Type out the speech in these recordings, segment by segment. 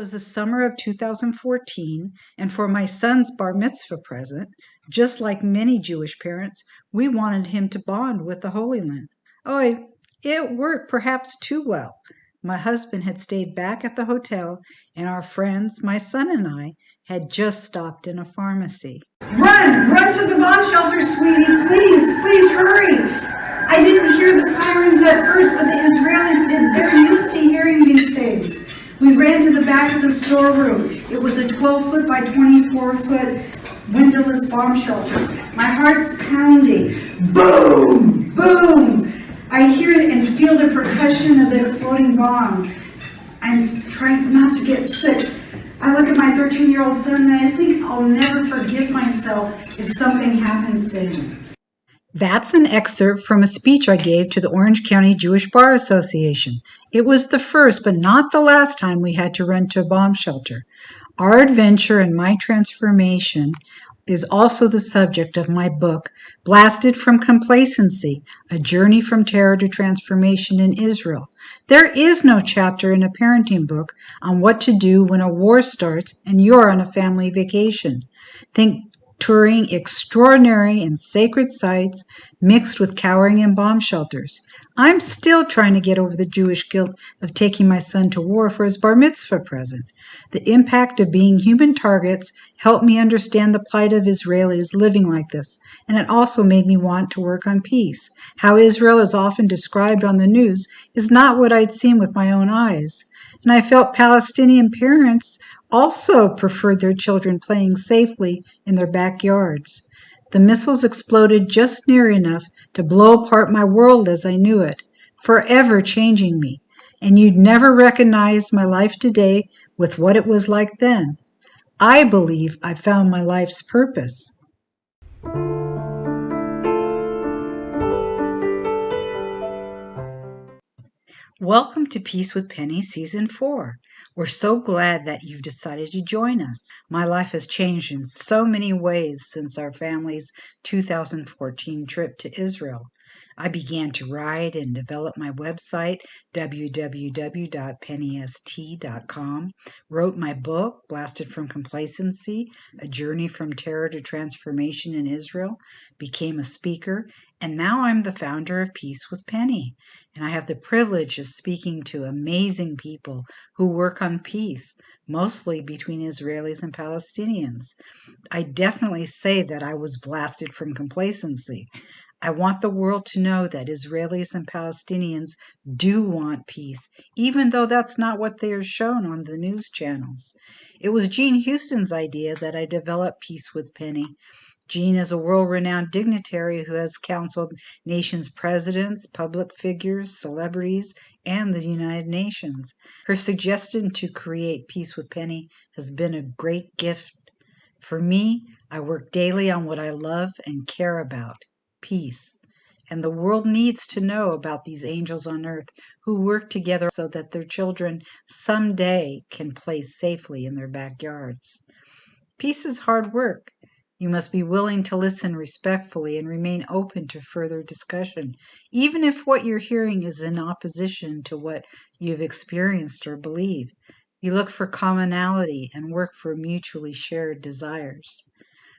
was the summer of 2014, and for my son's bar mitzvah present, just like many Jewish parents, we wanted him to bond with the Holy Land. Oh, it worked perhaps too well. My husband had stayed back at the hotel, and our friends, my son and I, had just stopped in a pharmacy. Run to the bomb shelter, sweetie, please hurry. I didn't hear the sirens at first, but the Israelis did. They're used to hearing these things. We ran to the back of the storeroom. It was a 12-foot by 24-foot windowless bomb shelter. My heart's pounding. Boom! Boom! I hear and feel the percussion of the exploding bombs. I'm trying not to get sick. I look at my 13-year-old son and I think I'll never forgive myself if something happens to him. That's an excerpt from a speech I gave to the Orange County Jewish Bar Association. It was the first, but not the last time we had to run to a bomb shelter. Our adventure and my transformation is also the subject of my book, Blasted from Complacency, A Journey from Terror to Transformation in Israel. There is no chapter in a parenting book on what to do when a war starts and you're on a family vacation. Think touring extraordinary and sacred sites mixed with cowering in bomb shelters. I'm still trying to get over the Jewish guilt of taking my son to war for his bar mitzvah present. The impact of being human targets helped me understand the plight of Israelis living like this, and it also made me want to work on peace. How Israel is often described on the news is not what I'd seen with my own eyes. And I felt Palestinian parents also preferred their children playing safely in their backyards. The missiles exploded just near enough to blow apart my world as I knew it, forever changing me. And you'd never recognize my life today with what it was like then. I believe I found my life's purpose. Welcome to Peace with Penny Season 4. We're so glad that you've decided to join us. My life has changed in so many ways since our family's 2014 trip to Israel. I began to write and develop my website, www.pennyst.com, wrote my book, Blasted from Complacency, A Journey from Terror to Transformation in Israel, became a speaker, and now I'm the founder of Peace with Penny. And I have the privilege of speaking to amazing people who work on peace, mostly between Israelis and Palestinians. I definitely say that I was blasted from complacency. I want the world to know that Israelis and Palestinians do want peace, even though that's not what they are shown on the news channels. It was Jean Houston's idea that I develop Peace with Penny. Jean is a world-renowned dignitary who has counseled nations' presidents, public figures, celebrities, and the United Nations. Her suggestion to create Peace with Penny has been a great gift. For me, I work daily on what I love and care about, peace. And the world needs to know about these angels on earth who work together so that their children someday can play safely in their backyards. Peace is hard work. You must be willing to listen respectfully and remain open to further discussion, even if what you're hearing is in opposition to what you've experienced or believe. You look for commonality and work for mutually shared desires.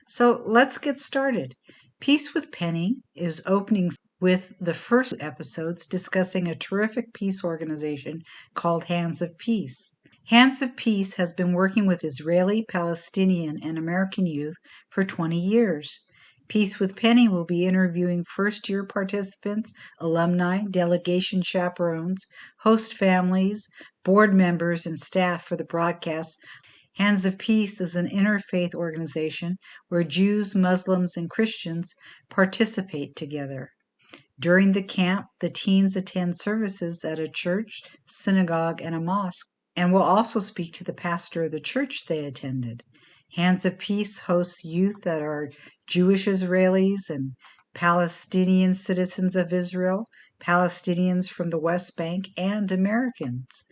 So let's get started. Peace with Penny is opening with the first episodes discussing a terrific peace organization called Hands of Peace. Hands of Peace has been working with Israeli, Palestinian, and American youth for 20 years. Peace with Penny will be interviewing first-year participants, alumni, delegation chaperones, host families, board members, and staff for the broadcast. Hands of Peace is an interfaith organization where Jews, Muslims, and Christians participate together. During the camp, the teens attend services at a church, synagogue, and a mosque, and will also speak to the pastor of the church they attended. Hands of Peace hosts youth that are Jewish Israelis and Palestinian citizens of Israel, Palestinians from the West Bank, and Americans.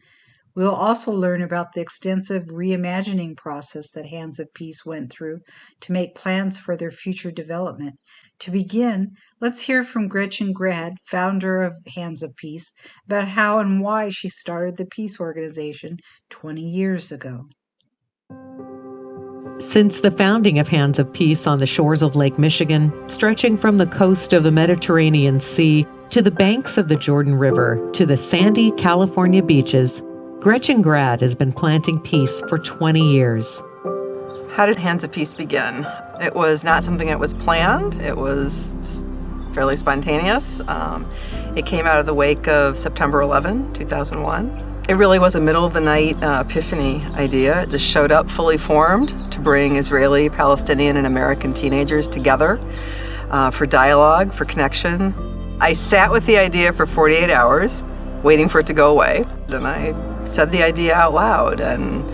We'll also learn about the extensive reimagining process that Hands of Peace went through to make plans for their future development, To begin, let's hear from Gretchen Grad, founder of Hands of Peace, about how and why she started the peace organization 20 years ago. Since the founding of Hands of Peace on the shores of Lake Michigan, stretching from the coast of the Mediterranean Sea to the banks of the Jordan River to the sandy California beaches, Gretchen Grad has been planting peace for 20 years. How did Hands of Peace begin? It was not something that was planned. It was fairly spontaneous. It came out of the wake of September 11, 2001. It really was a middle-of-the-night epiphany idea. It just showed up fully formed to bring Israeli, Palestinian, and American teenagers together for dialogue, for connection. I sat with the idea for 48 hours, waiting for it to go away, and I said the idea out loud, and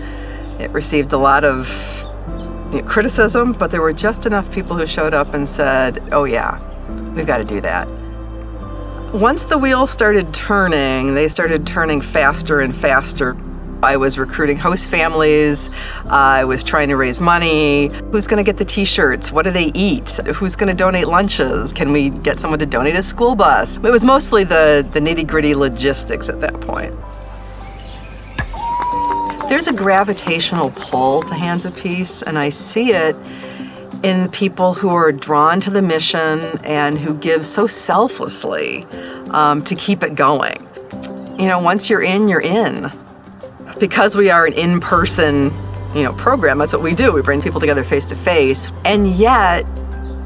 it received a lot of criticism, but there were just enough people who showed up and said, oh yeah, we've got to do that. Once the wheels started turning, they started turning faster and faster. I was recruiting host families. I was trying to raise money. Who's going to get the t-shirts? What do they eat? Who's going to donate lunches? Can we get someone to donate a school bus? It was mostly the nitty-gritty logistics at that point. There's a gravitational pull to Hands of Peace, and I see it in people who are drawn to the mission and who give so selflessly to keep it going. You know, once you're in, you're in. Because we are an in-person, program, that's what we do. We bring people together face to face. And yet,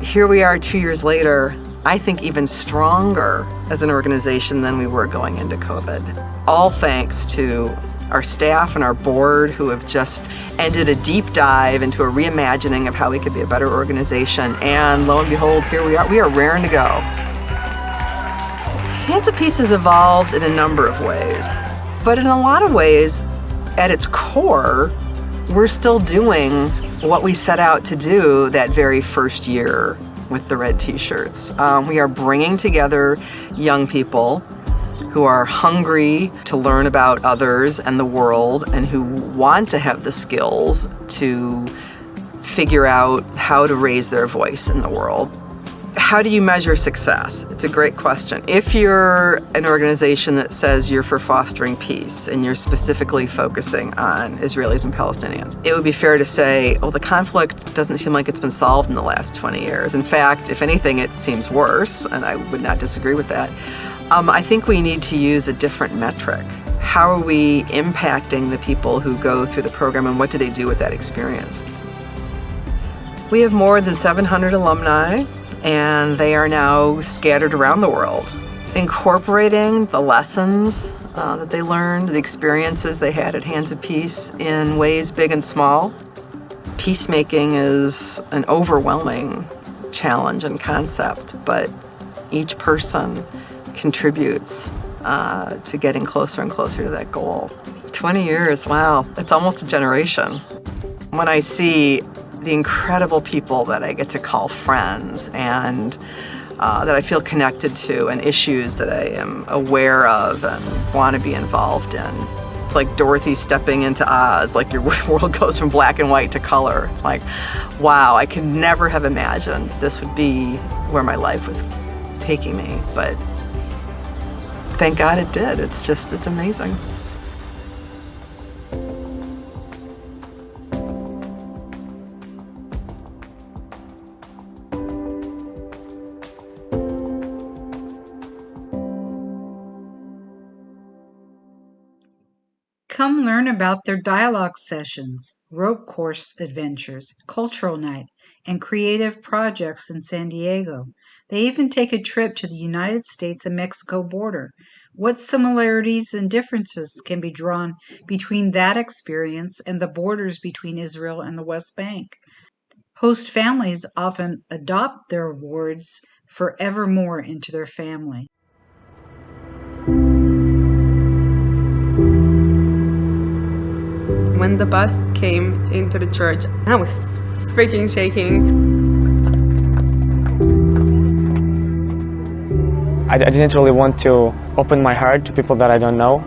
here we are 2 years later, I think even stronger as an organization than we were going into COVID. All thanks to our staff and our board who have just ended a deep dive into a reimagining of how we could be a better organization. And lo and behold, here we are. We are raring to go. Hands of Peace has evolved in a number of ways, but in a lot of ways, at its core, we're still doing what we set out to do that very first year with the red t-shirts. We are bringing together young people who are hungry to learn about others and the world and who want to have the skills to figure out how to raise their voice in the world. How do you measure success? It's a great question. If you're an organization that says you're for fostering peace and you're specifically focusing on Israelis and Palestinians, it would be fair to say, the conflict doesn't seem like it's been solved in the last 20 years. In fact, if anything, it seems worse, and I would not disagree with that. I think we need to use a different metric. How are we impacting the people who go through the program, and what do they do with that experience? We have more than 700 alumni, and they are now scattered around the world, incorporating the lessons that they learned, the experiences they had at Hands of Peace in ways big and small. Peacemaking is an overwhelming challenge and concept, but each person contributes to getting closer and closer to that goal. 20 years, wow, it's almost a generation. When I see the incredible people that I get to call friends and that I feel connected to, and issues that I am aware of and want to be involved in. It's like Dorothy stepping into Oz, like your world goes from black and white to color. It's like, wow, I could never have imagined this would be where my life was taking me, but thank God it did. It's amazing. Come learn about their dialogue sessions, rope course adventures, cultural night, and creative projects in San Diego. They even take a trip to the United States and Mexico border. What similarities and differences can be drawn between that experience and the borders between Israel and the West Bank? Host families often adopt their wards forevermore into their family. When the bus came into the church, I was freaking shaking. I didn't really want to open my heart to people that I don't know.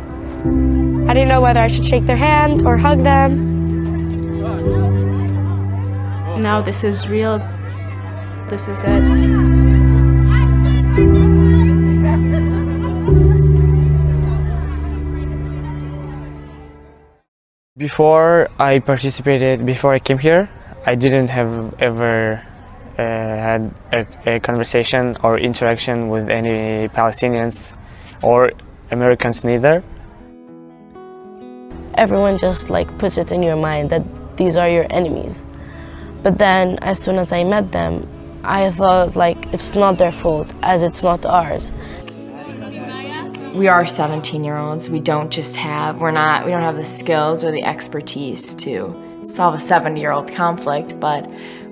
I didn't know whether I should shake their hand or hug them. Now this is real. This is it. Before I came here, I didn't have ever had a conversation or interaction with any Palestinians or Americans neither. Everyone just like puts it in your mind that these are your enemies. But then as soon as I met them, I thought like it's not their fault as it's not ours. We are 17-year-olds. We don't have the skills or the expertise to solve a 70-year-old conflict, but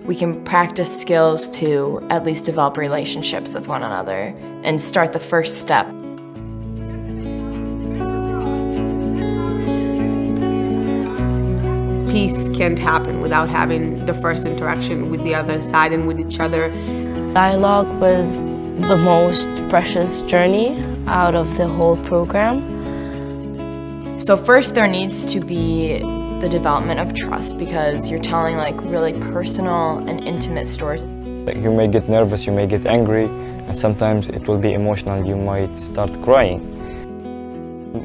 we can practice skills to at least develop relationships with one another and start the first step. Peace can't happen without having the first interaction with the other side and with each other. Dialogue was the most precious journey out of the whole program. So first there needs to be the development of trust, because you're telling like really personal and intimate stories. You may get nervous, you may get angry, and sometimes it will be emotional. You might start crying.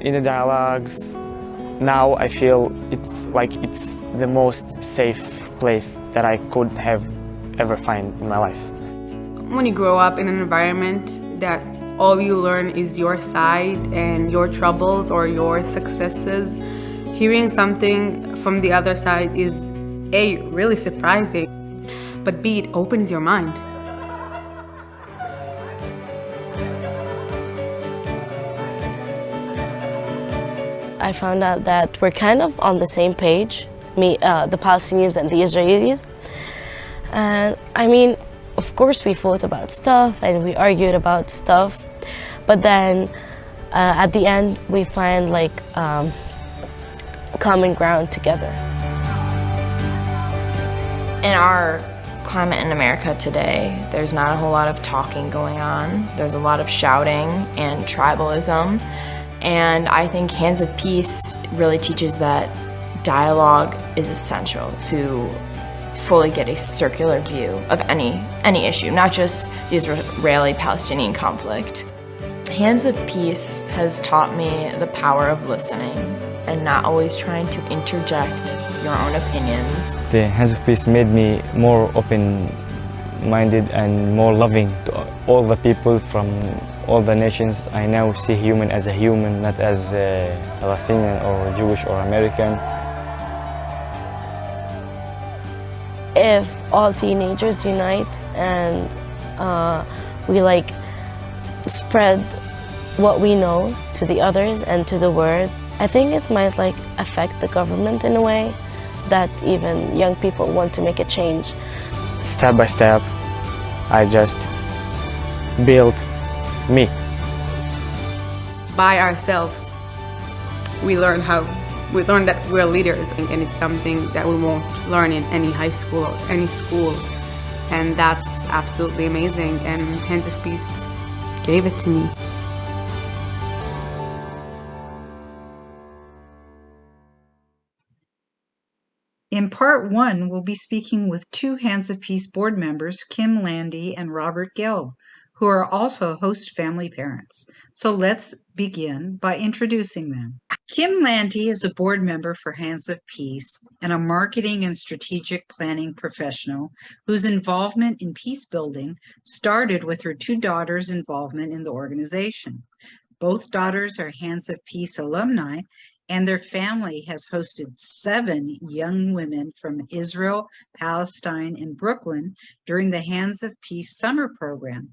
In the dialogues, now I feel it's the most safe place that I could have ever find in my life. When you grow up in an environment that all you learn is your side and your troubles or your successes, hearing something from the other side is A, really surprising, but B, it opens your mind. I found out that we're kind of on the same page, the Palestinians and the Israelis. And I mean, of course we fought about stuff and we argued about stuff, but then at the end we find like common ground together. In our climate in America today, there's not a whole lot of talking going on. There's a lot of shouting and tribalism. And I think Hands of Peace really teaches that dialogue is essential to fully get a circular view of any issue, not just the Israeli-Palestinian conflict. Hands of Peace has taught me the power of listening and not always trying to interject your own opinions. The Hands of Peace made me more open-minded and more loving to all the people from all the nations. I now see human as a human, not as a Palestinian or Jewish or American. If all teenagers unite and we like spread what we know to the others and to the world, I think it might like affect the government in a way that even young people want to make a change. Step by step, I just built me. By ourselves, we learn that we're leaders, and it's something that we won't learn in any high school or any school. And that's absolutely amazing, and Hands of Peace gave it to me. In part one, we'll be speaking with two Hands of Peace board members, Kim Landy and Robert Gelb, who are also host family parents. So let's begin by introducing them. Kim Landy is a board member for Hands of Peace and a marketing and strategic planning professional whose involvement in peace building started with her two daughters' involvement in the organization. Both daughters are Hands of Peace alumni, and their family has hosted 7 young women from Israel, Palestine, and Brooklyn during the Hands of Peace summer program.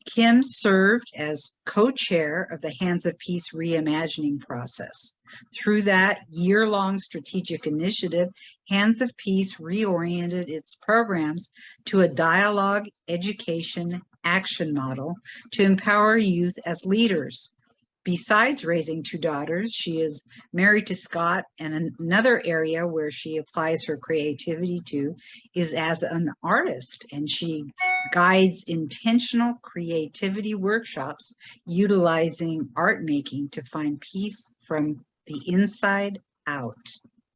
Kim served as co-chair of the Hands of Peace reimagining process. Through that year-long strategic initiative, Hands of Peace reoriented its programs to a dialogue, education, action model to empower youth as leaders. Besides raising 2 daughters, she is married to Scott, and another area where she applies her creativity to is as an artist, and she guides intentional creativity workshops utilizing art making to find peace from the inside out.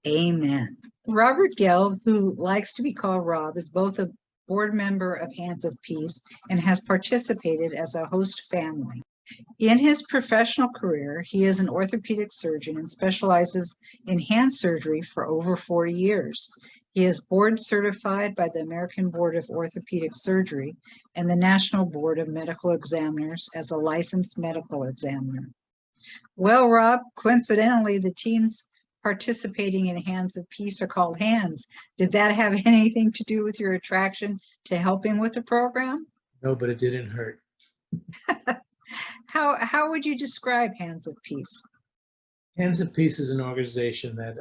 Amen. Robert Gelb, who likes to be called Rob, is both a board member of Hands of Peace and has participated as a host family. In his professional career, he is an orthopedic surgeon and specializes in hand surgery for over 40 years. He is board certified by the American Board of Orthopedic Surgery and the National Board of Medical Examiners as a licensed medical examiner. Well, Rob, coincidentally, the teens participating in Hands of Peace are called Hands. Did that have anything to do with your attraction to helping with the program? No, but it didn't hurt. How would you describe Hands of Peace? Hands of Peace is an organization that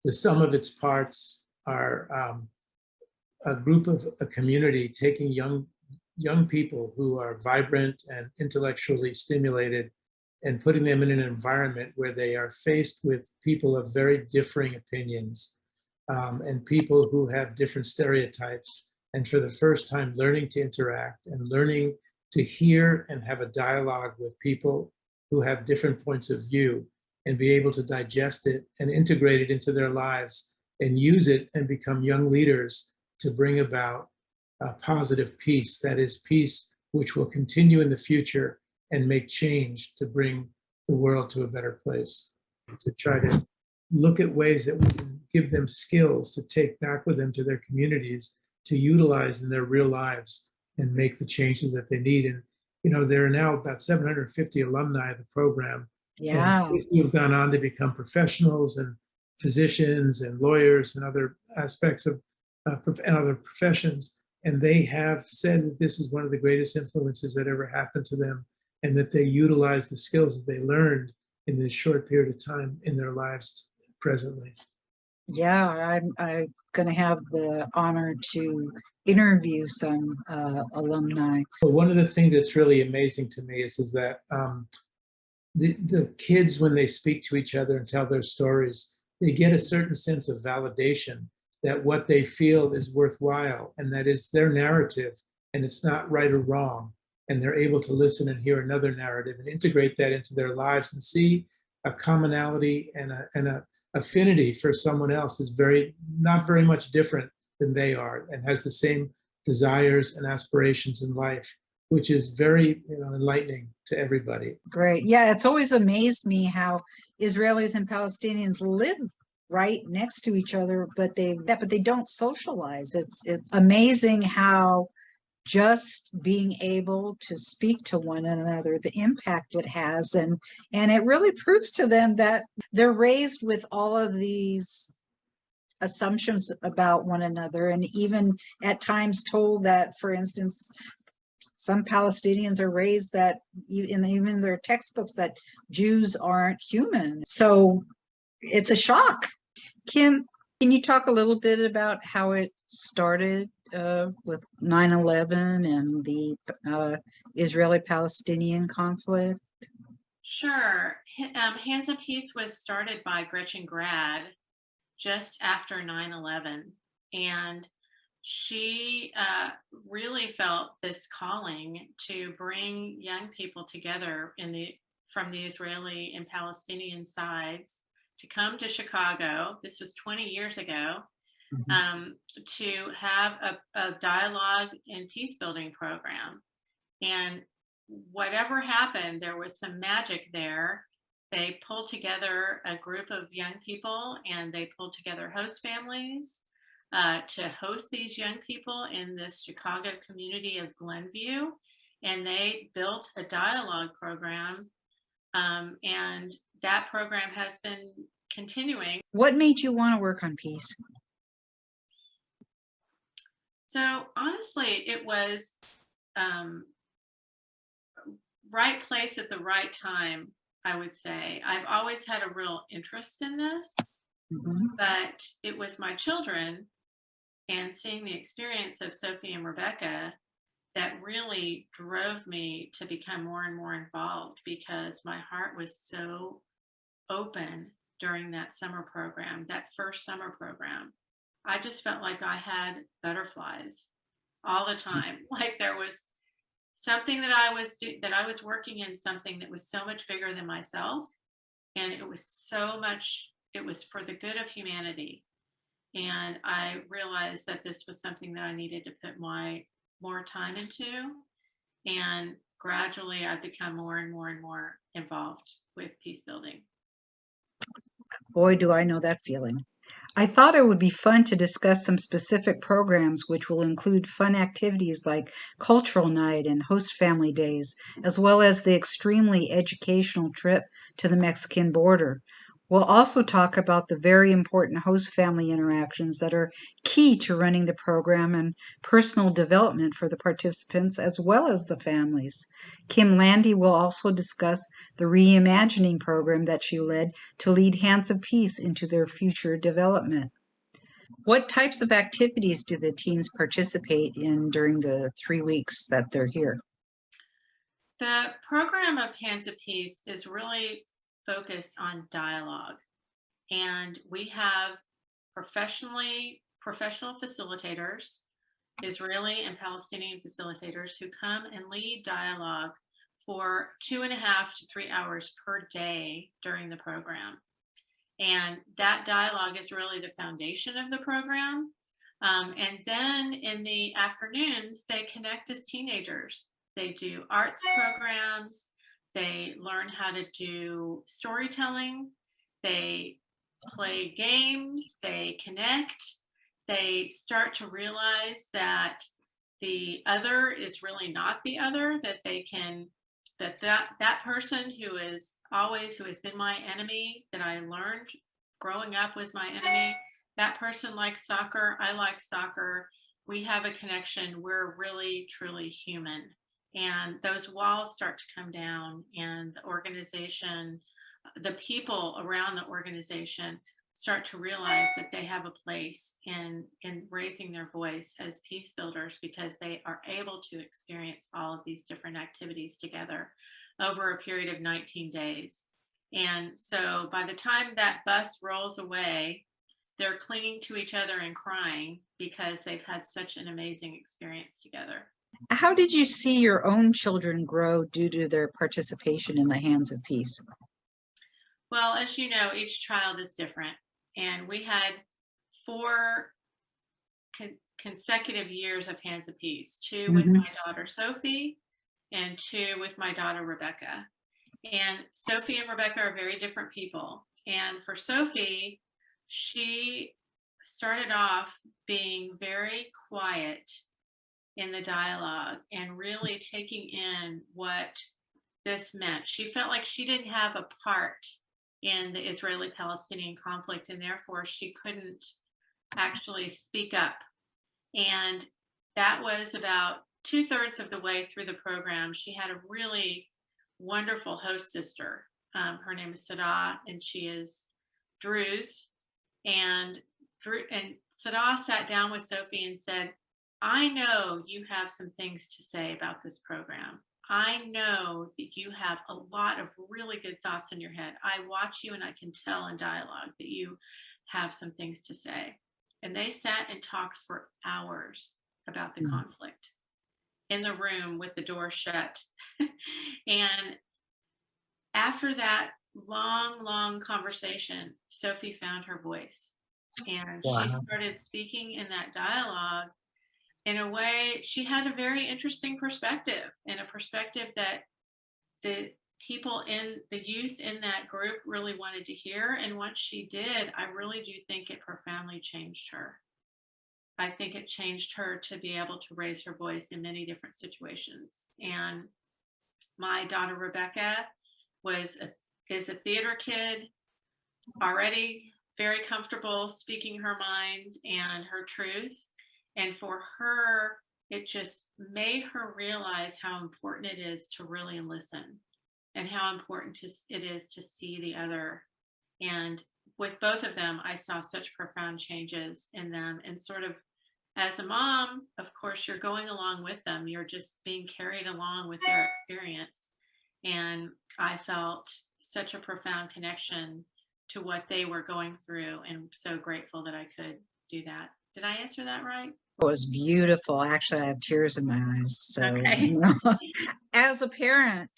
the sum of its parts are a group of a community taking young people who are vibrant and intellectually stimulated and putting them in an environment where they are faced with people of very differing opinions and people who have different stereotypes, and for the first time learning to interact and learning to hear and have a dialogue with people who have different points of view and be able to digest it and integrate it into their lives and use it and become young leaders to bring about positive peace. That is peace which will continue in the future and make change to bring the world to a better place. To try to look at ways that we can give them skills to take back with them to their communities to utilize in their real lives and make the changes that they need. And, you know, there are now about 750 alumni of the program. Yeah. Who have gone on to become professionals and physicians and lawyers and other aspects of and other professions. And they have said that this is one of the greatest influences that ever happened to them, and that they utilize the skills that they learned in this short period of time in their lives presently. Yeah, I'm going to have the honor to interview some alumni. But one of the things that's really amazing to me is that the kids, when they speak to each other and tell their stories, they get a certain sense of validation that what they feel is worthwhile and that it's their narrative and it's not right or wrong. And they're able to listen and hear another narrative and integrate that into their lives and see a commonality and a affinity for someone else is not very much different than they are and has the same desires and aspirations in life, which is very enlightening to everybody. Great. Yeah, it's always amazed me how Israelis and Palestinians live right next to each other, but they don't socialize. It's amazing how just being able to speak to one another, the impact it has, and it really proves to them that they're raised with all of these assumptions about one another, and even at times told that, for instance, some Palestinians are raised that even in their textbooks that Jews aren't human. So it's a shock. Kim, can you talk a little bit about how it started with 9/11 and the Israeli-Palestinian conflict? Sure. Hands of Peace was started by Gretchen Grad just after 9/11, and she really felt this calling to bring young people together from the Israeli and Palestinian sides to come to Chicago. This was 20 years ago. To have a dialogue and peace building program. And whatever happened, there was some magic there. They pulled together a group of young people and they pulled together host families to host these young people in this Chicago community of Glenview. And they built a dialogue program. And that program has been continuing. What made you want to work on peace? So honestly, it was right place at the right time, I would say. I've always had a real interest in this, but it was my children and seeing the experience of Sophie and Rebecca that really drove me to become more and more involved, because my heart was so open during that summer program, that first summer program. I just felt like I had butterflies all the time. Like there was something that I was working in, something that was so much bigger than myself. And it was for the good of humanity. And I realized that this was something that I needed to put more time into. And gradually I've become more and more and more involved with peace building. Boy, do I know that feeling. I thought it would be fun to discuss some specific programs which will include fun activities like cultural night and host family days, as well as the extremely educational trip to the Mexican border. We'll also talk about the very important host family interactions that are key to running the program and personal development for the participants as well as the families. Kim Landy will also discuss the reimagining program that she led to lead Hands of Peace into their future development. What types of activities do the teens participate in during the 3 weeks that they're here? The program of Hands of Peace is really focused on dialogue, and we have professional facilitators, Israeli and Palestinian facilitators, who come and lead dialogue for 2.5 to 3 hours per day during the program. And that dialogue is really the foundation of the program. And then in the afternoons, they connect as teenagers. They do arts programs. They learn how to do storytelling. They play games. They connect. They start to realize that the other is really not the other, that they can, that person who has been my enemy, that I learned growing up was my enemy, that person likes soccer, I like soccer, we have a connection, we're really, truly human. And those walls start to come down, and the organization, the people around the organization start to realize that they have a place in raising their voice as peace builders, because they are able to experience all of these different activities together over a period of 19 days. And so by the time that bus rolls away, they're clinging to each other and crying because they've had such an amazing experience together. How did you see your own children grow due to their participation in the Hands of Peace? Well, as you know, each child is different. And we had 4 consecutive years of Hands of Peace, 2 with my daughter Sophie and 2 with my daughter Rebecca. And Sophie and Rebecca are very different people. And for Sophie, she started off being very quiet in the dialogue and really taking in what this meant. She felt like she didn't have a part in the Israeli-Palestinian conflict, and therefore she couldn't actually speak up. And that was about 2/3 of the way through the program. She had a really wonderful host sister. Her name is Sadah, and she is Druze. And Sadah sat down with Sophie and said, I know you have some things to say about this program. I know that you have a lot of really good thoughts in your head. I watch you and I can tell in dialogue that you have some things to say. And they sat and talked for hours about the conflict in the room with the door shut. And after that long, long conversation, Sophie found her voice. And she started speaking in that dialogue in a way. She had a very interesting perspective, and a perspective that the people in the youth in that group really wanted to hear. And once she did, I really do think it profoundly changed her. I think it changed her to be able to raise her voice in many different situations. And my daughter Rebecca is a theater kid, already very comfortable speaking her mind and her truth. And for her, it just made her realize how important it is to really listen, and how important it is to see the other. And with both of them, I saw such profound changes in them. And sort of as a mom, of course, you're going along with them. You're just being carried along with their experience. And I felt such a profound connection to what they were going through, and so grateful that I could do that. Did I answer that right? It was beautiful. Actually, I have tears in my eyes. So, okay. As a parent,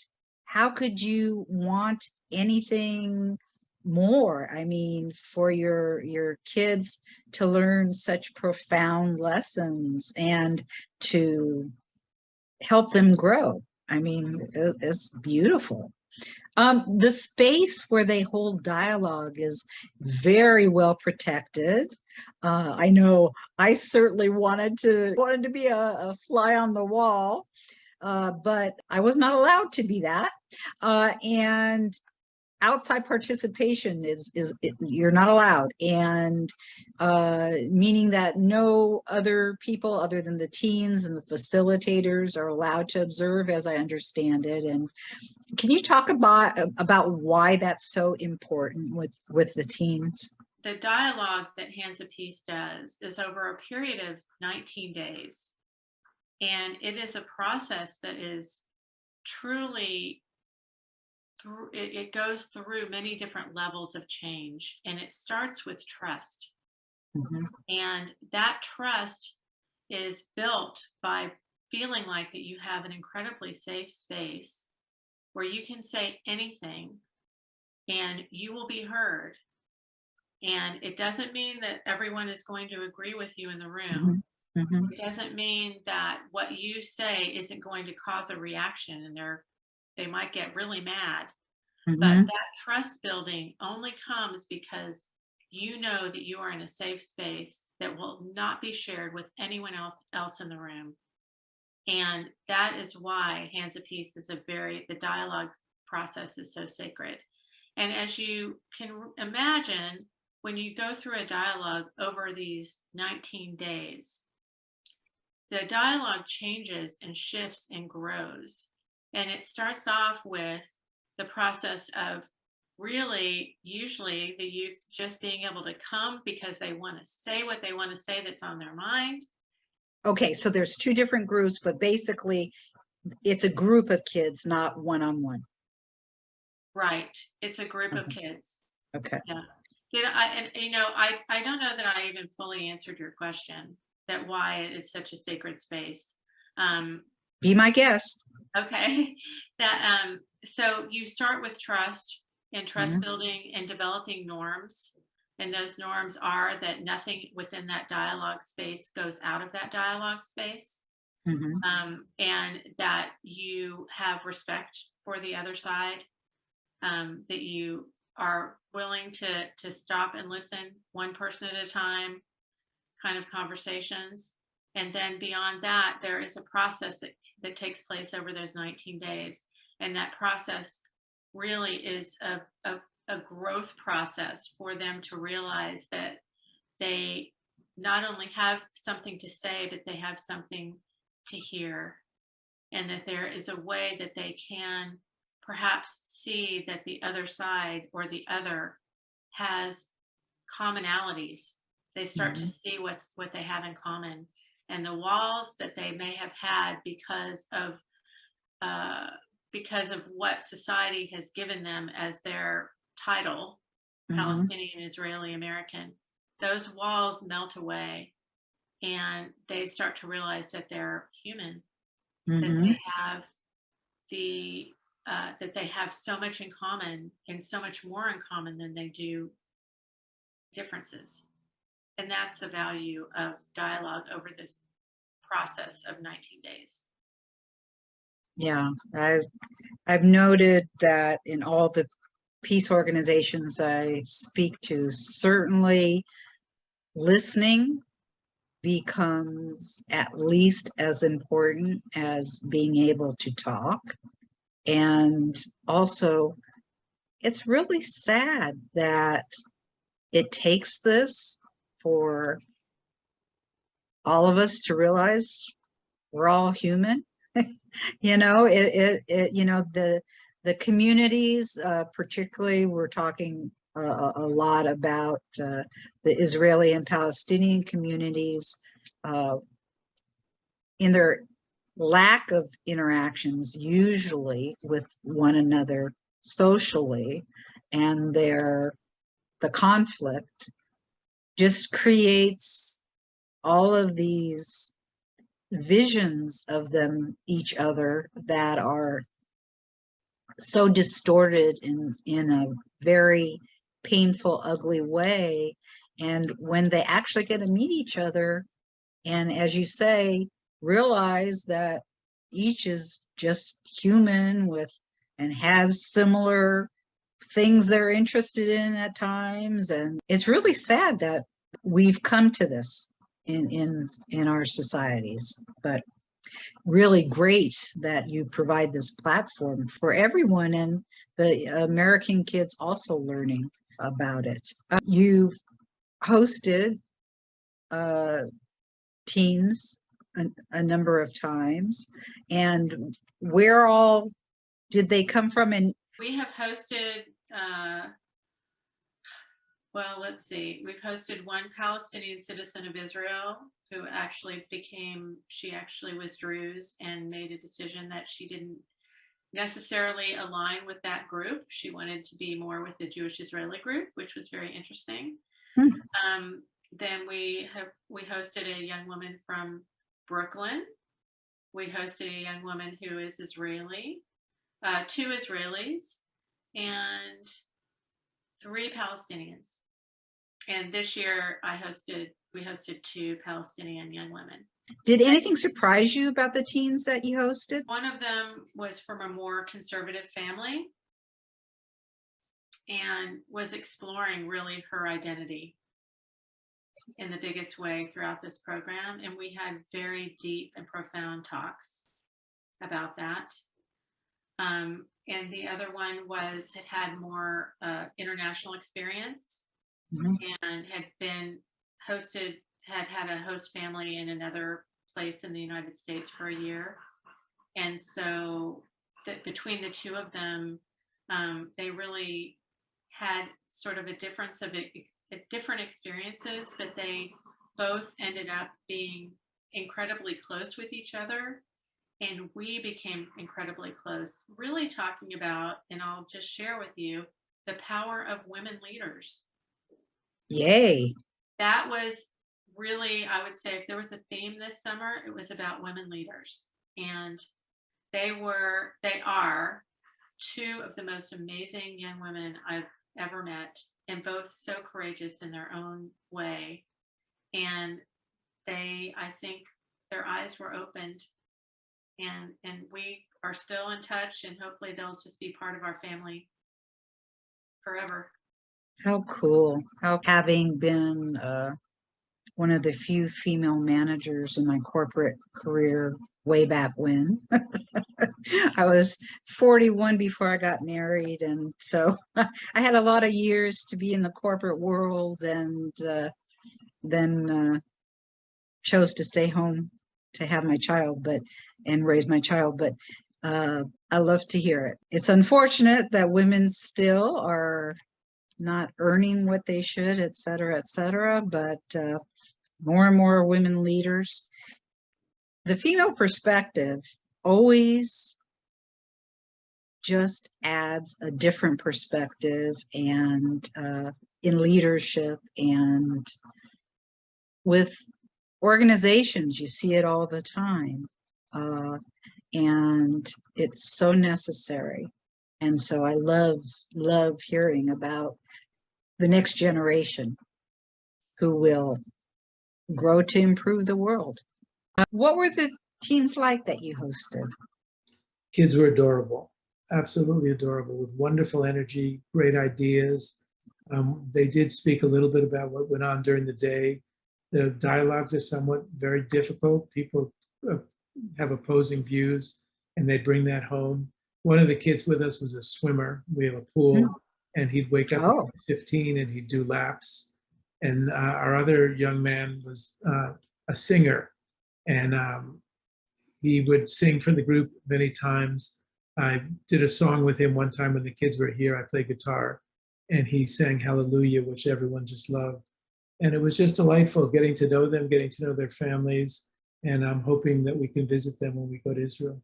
how could you want anything more? I mean, for your kids to learn such profound lessons and to help them grow. I mean, it's beautiful. The space where they hold dialogue is very well protected. I know I certainly wanted to be a fly on the wall, but I was not allowed to be that. And outside participation you're not allowed, and meaning that no other people other than the teens and the facilitators are allowed to observe, as I understand it. And can you talk about why that's so important with the teens? The dialogue that Hands of Peace does is over a period of 19 days. And it is a process that is truly, it goes through many different levels of change. And it starts with trust. Mm-hmm. And that trust is built by feeling like that you have an incredibly safe space where you can say anything and you will be heard. And it doesn't mean that everyone is going to agree with you in the room. Mm-hmm. It doesn't mean that what you say isn't going to cause a reaction and they might get really mad. Mm-hmm. But that trust building only comes because you know that you are in a safe space that will not be shared with anyone else in the room. And that is why Hands of Peace is the dialogue process is so sacred. And as you can imagine, when you go through a dialogue over these 19 days, the dialogue changes and shifts and grows. And it starts off with the process of really, usually the youth just being able to come because they want to say what they want to say that's on their mind. Okay, so there's two different groups, but basically it's a group of kids, not one-on-one. Right. It's a group of kids. Okay. Yeah. I don't know that I even fully answered your question, that why it's such a sacred space. Be my guest. Okay. So you start with trust and trust Mm-hmm. building and developing norms. And those norms are that nothing within that dialogue space goes out of that dialogue space. Mm-hmm. And that you have respect for the other side, that you are willing to stop and listen one person at a time kind of conversations. And then beyond that, there is a process that takes place over those 19 days. And that process really is a growth process for them to realize that they not only have something to say, but they have something to hear. And that there is a way that they can perhaps see that the other side or the other has commonalities. They start to see what they have in common, and the walls that they may have had because of what society has given them as their title, Palestinian, Israeli, American, those walls melt away, and they start to realize that they're human, that they have that they have so much in common and so much more in common than they do differences. And that's the value of dialogue over this process of 19 days. Yeah, I've noted that in all the peace organizations I speak to, certainly listening becomes at least as important as being able to talk. And also, it's really sad that it takes this for all of us to realize we're all human. You know, the communities, particularly, we're talking a lot about the Israeli and Palestinian communities, in their lack of interactions usually with one another socially, and the conflict just creates all of these visions of them, each other, that are so distorted in a very painful, ugly way. And when they actually get to meet each other, and as you say, realize that each is just human and has similar things they're interested in at times. And it's really sad that we've come to this in our societies, but really great that you provide this platform for everyone, and the American kids also learning about it. You've hosted teens a number of times, and where all did they come from? And we have hosted, well, let's see, we've hosted one Palestinian citizen of Israel who she actually was Druze and made a decision that she didn't necessarily align with that group. She wanted to be more with the Jewish Israeli group, which was very interesting. Then we hosted a young woman from Brooklyn. We hosted a young woman who is Israeli, 2 Israelis, and 3 Palestinians. And this year we hosted 2 Palestinian young women. Did anything surprise you about the teens that you hosted? One of them was from a more conservative family and was exploring really her identity in the biggest way throughout this program. And we had very deep and profound talks about that. And the other one had more international experience, and had a host family in another place in the United States for a year. And so between the 2 of them, they really had sort of a difference of different experiences, but they both ended up being incredibly close with each other. And we became incredibly close, really talking about, and I'll just share with you, the power of women leaders. Yay. That was really, I would say, if there was a theme this summer, it was about women leaders. And they are 2 of the most amazing young women I've ever met, and both so courageous in their own way. And I think their eyes were opened, and we are still in touch, and hopefully they'll just be part of our family forever. How cool. Having been one of the few female managers in my corporate career way back when. I was 41 before I got married, and so I had a lot of years to be in the corporate world, and then chose to stay home to have my child, and raise my child. But I love to hear it. It's unfortunate that women still are not earning what they should, et cetera, but more and more women leaders. The female perspective always just adds a different perspective, and in leadership and with organizations, you see it all the time, and it's so necessary. And so I love hearing about the next generation who will grow to improve the world. What were the teens like that you hosted? Kids were adorable, absolutely adorable, with wonderful energy, great ideas. They did speak a little bit about what went on during the day. The dialogues are somewhat very difficult. People have opposing views, and they bring that home. One of the kids with us was a swimmer. We have a pool, and he'd wake up at 15 and he'd do laps. And our other young man was a singer, and he would sing for the group many times. I did a song with him one time when the kids were here. I played guitar, and he sang Hallelujah, which everyone just loved. And it was just delightful getting to know them, getting to know their families, and I'm hoping that we can visit them when we go to Israel.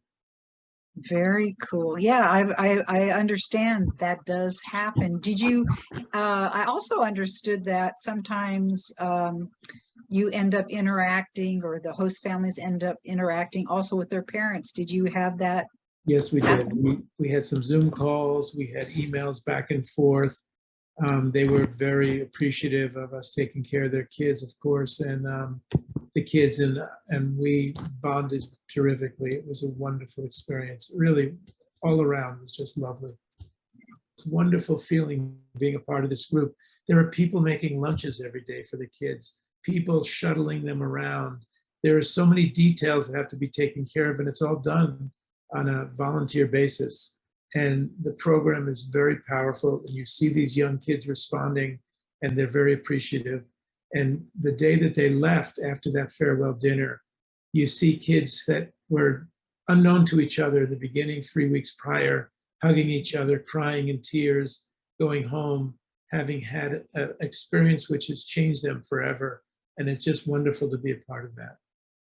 Very cool. Yeah, I understand that does happen. Did you, I also understood that sometimes you end up interacting, or the host families end up interacting also with their parents. Did you have that? Yes, we did. We had some Zoom calls, we had emails back and forth. They were very appreciative of us taking care of their kids, of course, and the kids, and we bonded terrifically. It was a wonderful experience. Really, all around was just lovely. It's a wonderful feeling being a part of this group. There are people making lunches every day for the kids, people shuttling them around. There are so many details that have to be taken care of, and it's all done on a volunteer basis. And the program is very powerful, and you see these young kids responding, and they're very appreciative. And the day that they left after that farewell dinner, you see kids that were unknown to each other in the beginning, 3 weeks prior, hugging each other, crying in tears, going home, having had an experience which has changed them forever. And it's just wonderful to be a part of that.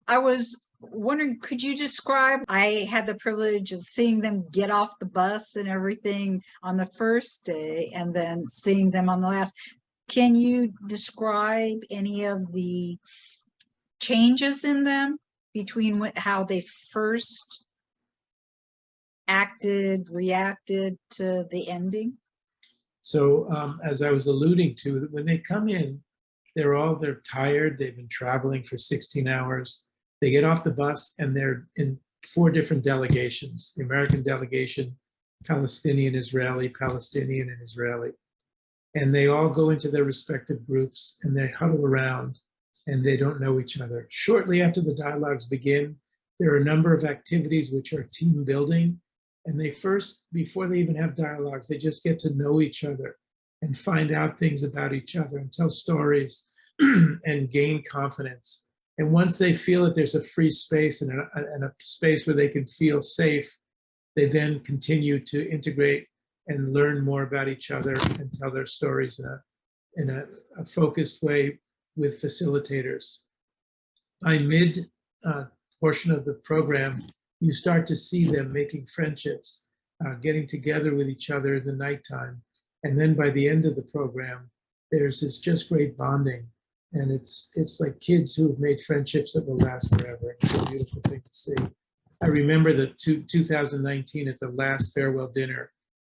I was wondering, could you describe, I had the privilege of seeing them get off the bus and everything on the first day, and then seeing them on the last. Can you describe any of the changes in them between how they first acted, reacted to the ending? So as I was alluding to, when they come in, they're tired. They've been traveling for 16 hours. They get off the bus and they're in 4 different delegations: the American delegation, Palestinian, Israeli, Palestinian, and Israeli. And they all go into their respective groups and they huddle around and they don't know each other. Shortly after the dialogues begin, there are a number of activities which are team building. And they first, before they even have dialogues, they just get to know each other and find out things about each other and tell stories and gain confidence. And once they feel that there's a free space and a space where they can feel safe, they then continue to integrate and learn more about each other and tell their stories in a focused way with facilitators. By mid portion of the program, you start to see them making friendships, getting together with each other in the nighttime. And then by the end of the program, there's this just great bonding. And it's like kids who have made friendships that will last forever. It's a beautiful thing to see. I remember the 2019 at the last farewell dinner,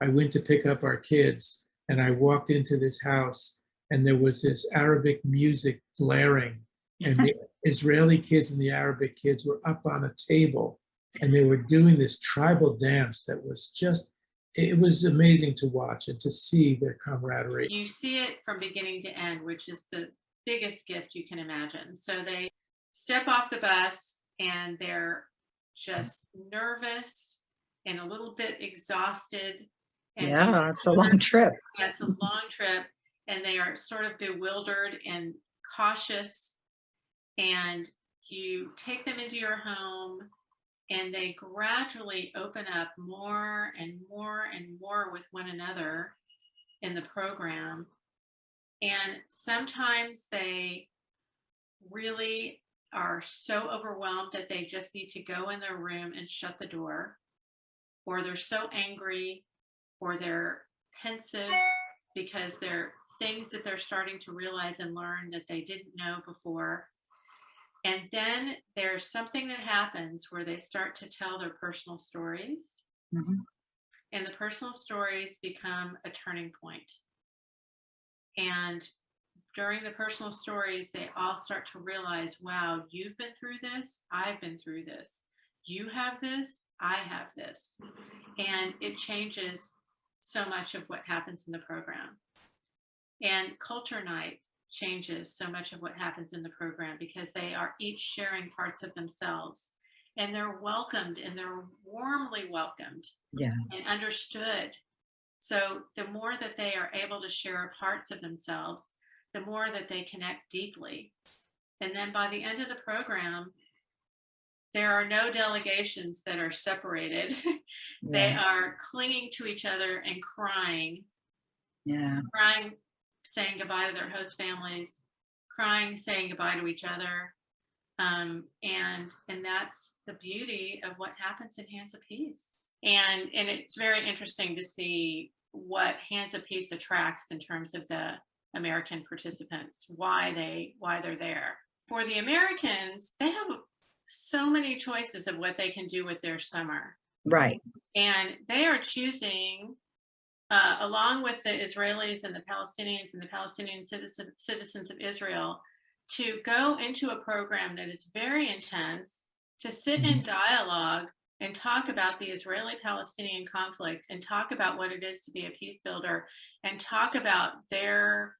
I went to pick up our kids and I walked into this house and there was this Arabic music blaring, and the Israeli kids and the Arabic kids were up on a table and they were doing this tribal dance that was just, it was amazing to watch and to see their camaraderie. You see it from beginning to end, which is the biggest gift you can imagine. So they step off the bus and they're just nervous and a little bit exhausted. And Yeah, it's a long trip. Yeah, it's a long trip, and they are sort of bewildered and cautious. And you take them into your home, and they gradually open up more and more and more with one another in the program. And sometimes they really are so overwhelmed that they just need to go in their room and shut the door, or they're so angry, or they're pensive because they're things that they're starting to realize and learn that they didn't know before. And then there's something that happens where they start to tell their personal stories. Mhm. And the personal stories become a turning point. And during the personal stories, they all start to realize, wow, you've been through this, I've been through this. You have this, I have this. And it changes so much of what happens in the program. And Culture Night changes so much of what happens in the program because they are each sharing parts of themselves, and they're welcomed, and they're warmly welcomed, Yeah. and understood. So the more that they are able to share parts of themselves, the more that they connect deeply. And then by the end of the program, there are no delegations that are separated. They are clinging to each other and crying. Yeah. Crying, saying goodbye to their host families, crying, saying goodbye to each other. And that's the beauty of what happens in Hands of Peace. And it's very interesting to see what Hands of Peace attracts in terms of the American participants, why they're there. For the Americans, they have so many choices of what they can do with their summer. Right. And they are choosing, along with the Israelis and the Palestinians and the Palestinian citizens of Israel, to go into a program that is very intense, to sit in dialogue and talk about the Israeli-Palestinian conflict and talk about what it is to be a peace builder and talk about their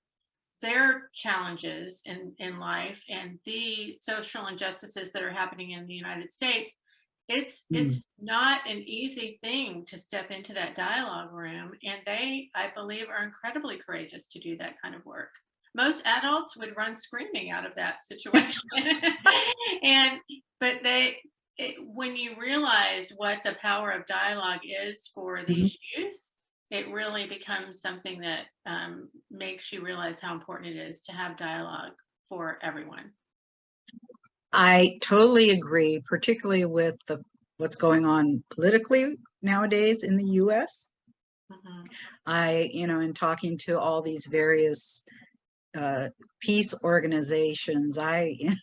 challenges in life and the social injustices that are happening in the United States. It's not an easy thing to step into that dialogue room, and they, I believe, are incredibly courageous to do that kind of work. Most adults would run screaming out of that situation. But when you realize what the power of dialogue is for these youth, it really becomes something that makes you realize how important it is to have dialogue for everyone. I totally agree, particularly with what's going on politically nowadays in the US. In talking to all these various peace organizations, I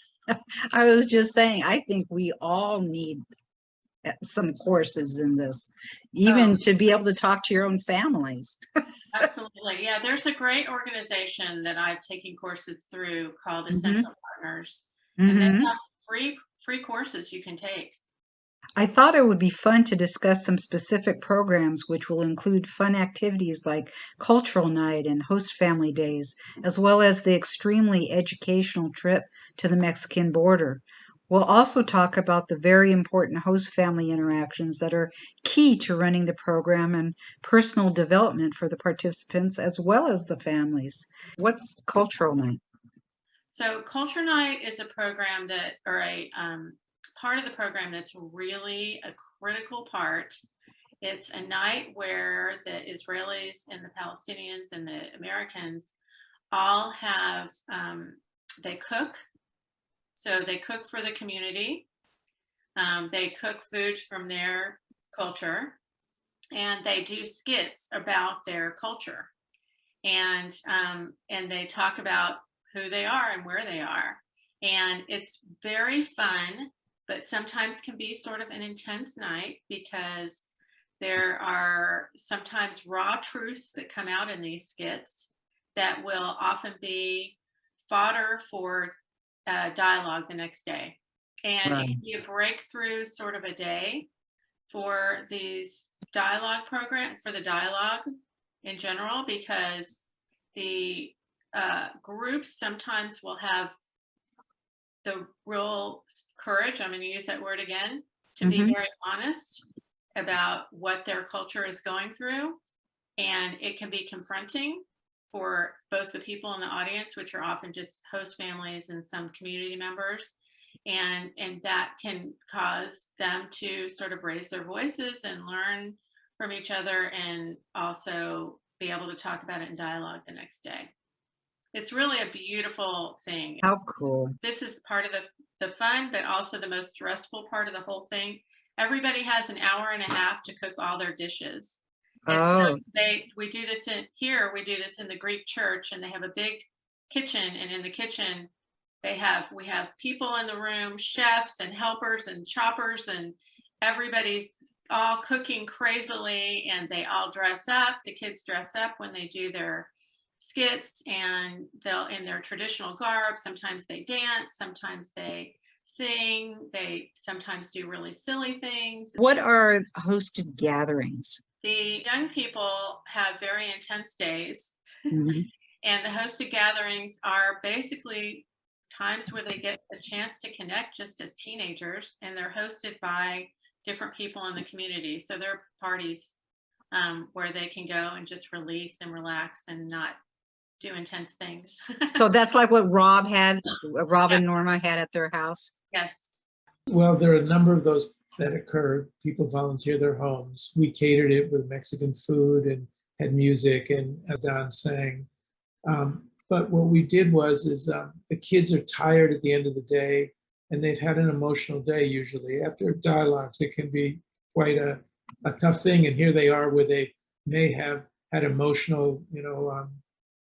was just saying, I think we all need some courses in this, even to be able to talk to your own families. Absolutely. Yeah, there's a great organization that I've taken courses through called Essential Partners. And they have free courses you can take. I thought it would be fun to discuss some specific programs which will include fun activities like cultural night and host family days, as well as the extremely educational trip to the Mexican border. We'll also talk about the very important host family interactions that are key to running the program and personal development for the participants as well as the families. What's cultural night? So Culture Night is a program that, or a part of the program that's really a critical part. It's a night where the Israelis and the Palestinians and the Americans all have, they cook. So they cook for the community. They cook foods from their culture, and they do skits about their culture. And they talk about who they are and where they are. And it's very fun, but sometimes can be sort of an intense night because there are sometimes raw truths that come out in these skits that will often be fodder for dialogue the next day. And it can be a breakthrough sort of a day for these dialogue program, for the dialogue in general, because the groups sometimes will have the real courage, I'm going to use that word again, to be very honest about what their culture is going through. And it can be confronting for both the people in the audience, which are often just host families and some community members. And that can cause them to sort of raise their voices and learn from each other and also be able to talk about it in dialogue the next day. It's really a beautiful thing. How cool. This is part of the fun, but also the most stressful part of the whole thing. Everybody has an hour and a half to cook all their dishes. And so we do this we do this in the Greek church, and they have a big kitchen, and in the kitchen we have people in the room, chefs and helpers and choppers, and everybody's all cooking crazily, and they all dress up. The kids dress up when they do their skits, and they'll in their traditional garb. Sometimes they dance, sometimes they sing, they sometimes do really silly things. What are hosted gatherings? The young people have very intense days, and the hosted gatherings are basically times where they get a chance to connect just as teenagers, and they're hosted by different people in the community. So they're parties where they can go and just release and relax and not do intense things. So that's like what Rob and Norma had at their house? Yes. Well, there are a number of those that occur. People volunteer their homes. We catered it with Mexican food and had music, and Don sang. But what we did was the kids are tired at the end of the day, and they've had an emotional day usually. After dialogues, it can be quite a tough thing. And here they are where they may have had emotional,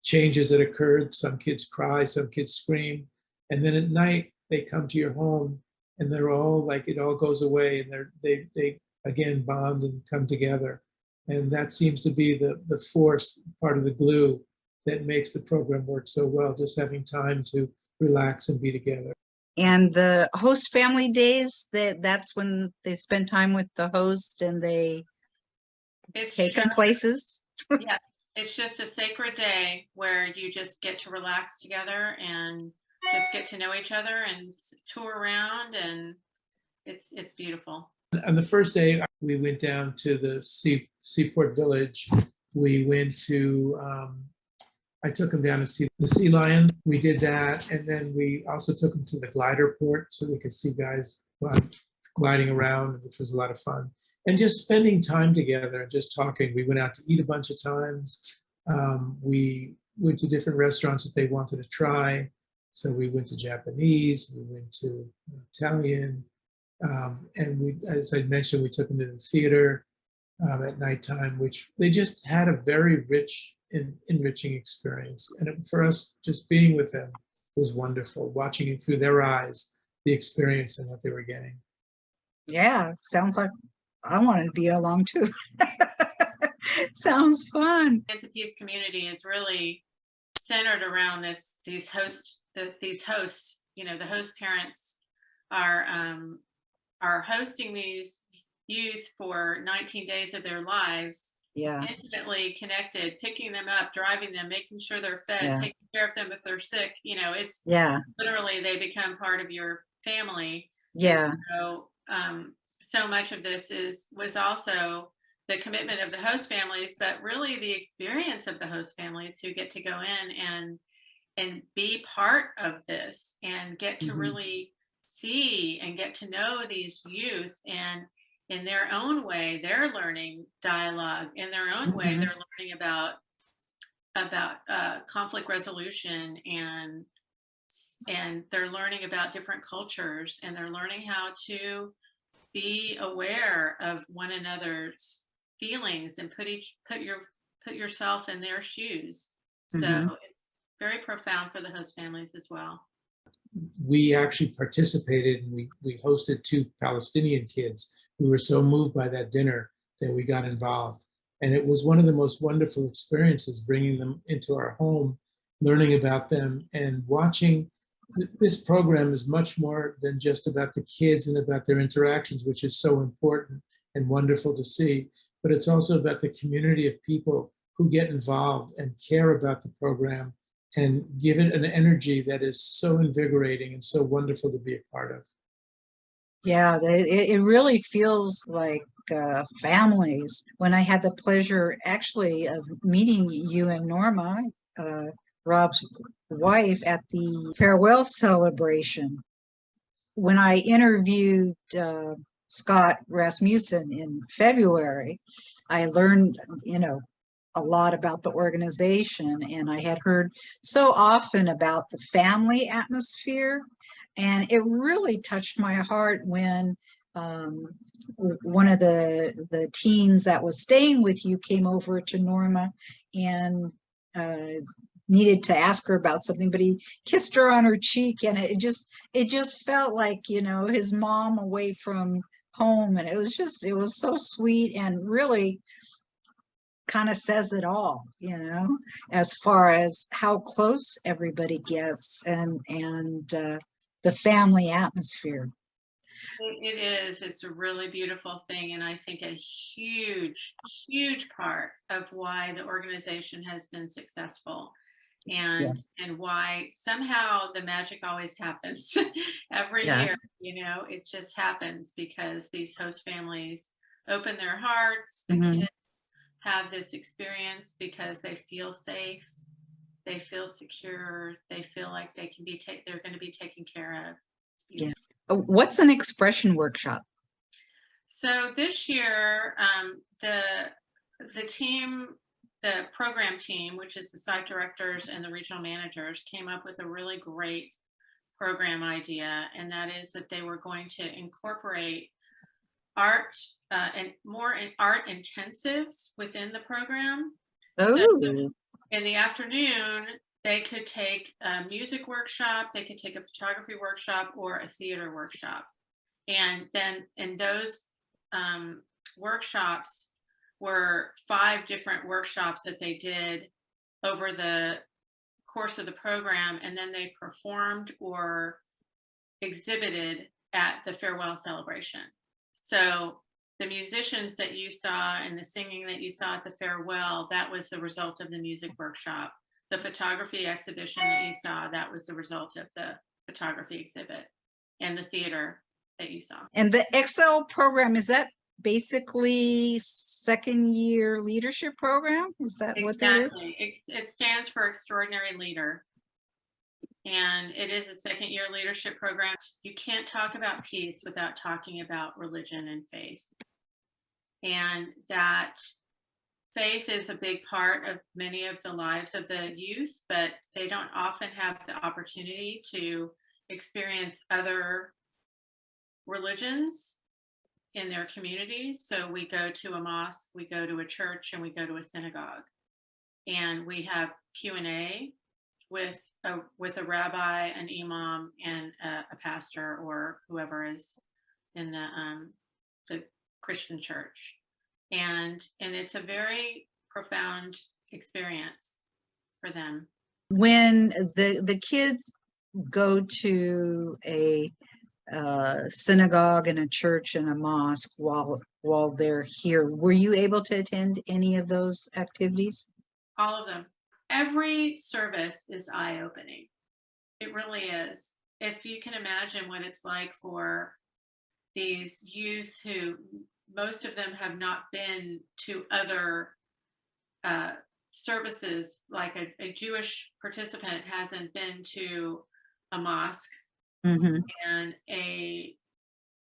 changes that occurred. Some kids cry, some kids scream. And then at night, they come to your home, and they're all like, it all goes away, and they again bond and come together. And that seems to be the force, part of the glue that makes the program work so well, just having time to relax and be together. And the host family days, that's when they spend time with the host and they take them places. Yeah, it's just a sacred day where you just get to relax together and just get to know each other and tour around, and it's beautiful. On the first day, we went down to the seaport village. We went to, I took them down to see the sea lion. We did that. And then we also took them to the glider port so they could see guys gliding around, which was a lot of fun. And just spending time together and just talking. We went out to eat a bunch of times. We went to different restaurants that they wanted to try. So we went to Japanese, we went to Italian, and we, as I mentioned, we took them to the theater at nighttime, which they just had a very rich and enriching experience. And for us, just being with them was wonderful, watching it through their eyes, the experience and what they were getting. Yeah, sounds like I wanted to be along too. Sounds fun. Hands of Peace community is really centered around these hosts. You know, the host parents are hosting these youth for 19 days of their lives. Yeah. Intimately connected, picking them up, driving them, making sure they're fed, Yeah. taking care of them if they're sick. You know, it's literally they become part of your family. Yeah. And so much of this was also the commitment of the host families, but really the experience of the host families who get to go in and be part of this and get to really see and get to know these youth, and in their own way they're learning dialogue, in their own way they're learning about conflict resolution, and they're learning about different cultures, and they're learning how to be aware of one another's feelings and put yourself in their shoes. So it's very profound for the host families as well. We actually participated, and we hosted 2 Palestinian kids. We were so moved by that dinner that we got involved. And it was one of the most wonderful experiences, bringing them into our home, learning about them, and watching. This program is much more than just about the kids and about their interactions, which is so important and wonderful to see. But it's also about the community of people who get involved and care about the program and give it an energy that is so invigorating and so wonderful to be a part of. Yeah, it really feels like families. When I had the pleasure actually of meeting you and Norma, Rob's wife, at the farewell celebration, when I interviewed Scott Rasmussen in February, I learned, a lot about the organization, and I had heard so often about the family atmosphere, and it really touched my heart when one of the teens that was staying with you came over to Norma and needed to ask her about something, but he kissed her on her cheek, and it just felt like, his mom away from home, and it was so sweet, and really kind of says it all, as far as how close everybody gets, and the family atmosphere. It is. It's a really beautiful thing, and I think a huge part of why the organization has been successful, and why somehow the magic always happens every year. It just happens because these host families open their hearts. The kids have this experience because they feel safe, they feel secure, they feel like they can be they're going to be taken care of. Yeah. What's an expression workshop? So this year, the team, the program team, which is the site directors and the regional managers, came up with a really great program idea, and that is that they were going to incorporate art and more art intensives within the program. Oh. So in the afternoon, they could take a music workshop, they could take a photography workshop, or a theater workshop. And then in those workshops were 5 different workshops that they did over the course of the program, and then they performed or exhibited at the farewell celebration. So the musicians that you saw and the singing that you saw at the farewell, that was the result of the music workshop. The photography exhibition that you saw, that was the result of the photography exhibit, and the theater that you saw. And the Excel program, is that basically second year leadership program? Is that what that is? Exactly. It stands for Extraordinary Leader. And it is a second year leadership program. You can't talk about peace without talking about religion and faith. And that faith is a big part of many of the lives of the youth, but they don't often have the opportunity to experience other religions in their communities. So we go to a mosque, we go to a church, and we go to a synagogue. And we have Q&A with a rabbi, an imam, and a pastor, or whoever is in the Christian church, and it's a very profound experience for them. When the kids go to a synagogue and a church and a mosque while they're here, were you able to attend any of those activities? All of them. Every service is eye-opening. It really is. If you can imagine what it's like for these youth who, most of them have not been to other services, like a Jewish participant hasn't been to a mosque, and a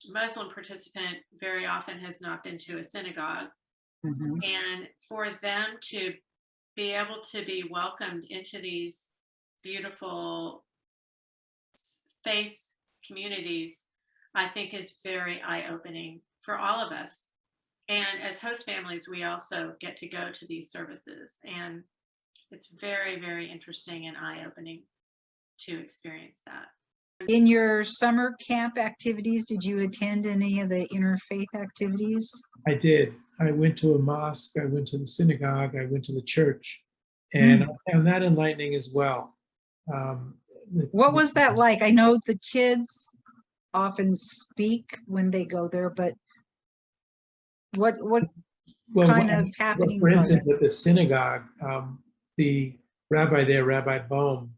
Muslim participant very often has not been to a synagogue. And for them to be able to be welcomed into these beautiful faith communities, I think is very eye-opening for all of us. And as host families, we also get to go to these services, and it's very, very interesting and eye-opening to experience that. In your summer camp activities, did you attend any of the interfaith activities? I did. I went to a mosque, I went to the synagogue, I went to the church, and I found that enlightening as well. What was that like? I know the kids often speak when they go there, but what kind of happenings for are instance, there? at the synagogue, the rabbi there, Rabbi Bohm,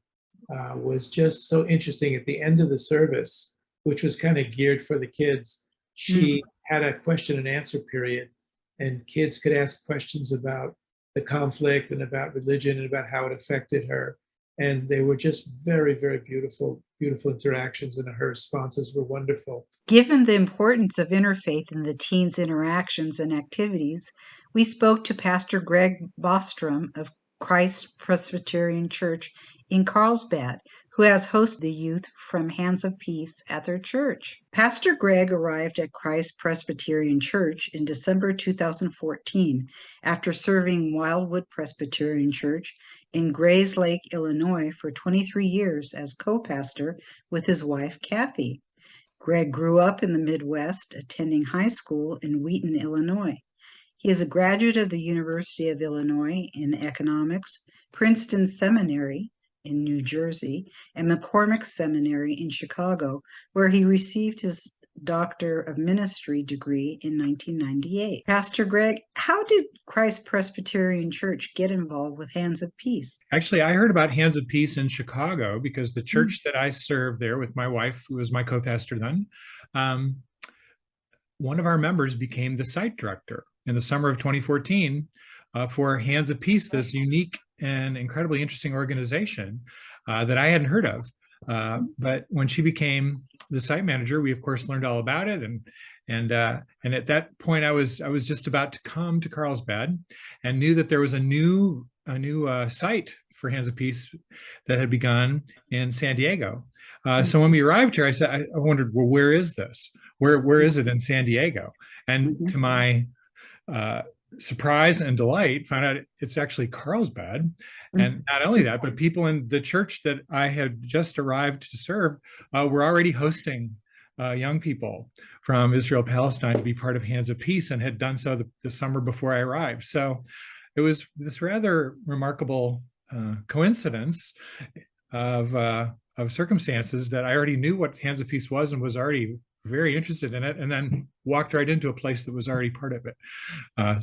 was just so interesting. At the end of the service, which was kind of geared for the kids, she had a question and answer period, and kids could ask questions about the conflict and about religion and about how it affected her. And they were just very, very beautiful interactions, and her responses were wonderful. Given the importance of interfaith in the teens' interactions and activities, we spoke to Pastor Greg Bostrom of Christ Presbyterian Church in Carlsbad, who has hosted the youth from Hands of Peace at their church. Pastor Greg arrived at Christ Presbyterian Church in December 2014 after serving Wildwood Presbyterian Church in Grays Lake, Illinois for 23 years as co-pastor with his wife, Kathy. Greg grew up in the Midwest, attending high school in Wheaton, Illinois. He is a graduate of the University of Illinois in economics, Princeton Seminary in New Jersey, and McCormick Seminary in Chicago, where he received his Doctor of Ministry degree in 1998. Pastor Greg, how did Christ Presbyterian Church get involved with Hands of Peace? Actually, I heard about Hands of Peace in Chicago because the church that I served there with my wife, who was my co-pastor then, one of our members became the site director in the summer of 2014 for Hands of Peace, this unique and incredibly interesting organization that I hadn't heard of. But when she became the site manager, we of course learned all about it, and at that point I was just about to come to Carlsbad and knew that there was a new site for Hands of Peace that had begun in San Diego. So when we arrived here, I wondered, well, where is this? Where is it in San Diego? And to my surprise and delight, found out it's actually Carlsbad. And not only that, but people in the church that I had just arrived to serve were already hosting young people from Israel, Palestine to be part of Hands of Peace, and had done so the summer before I arrived. So it was this rather remarkable coincidence of circumstances that I already knew what Hands of Peace was and was already very interested in it, and then walked right into a place that was already part of it.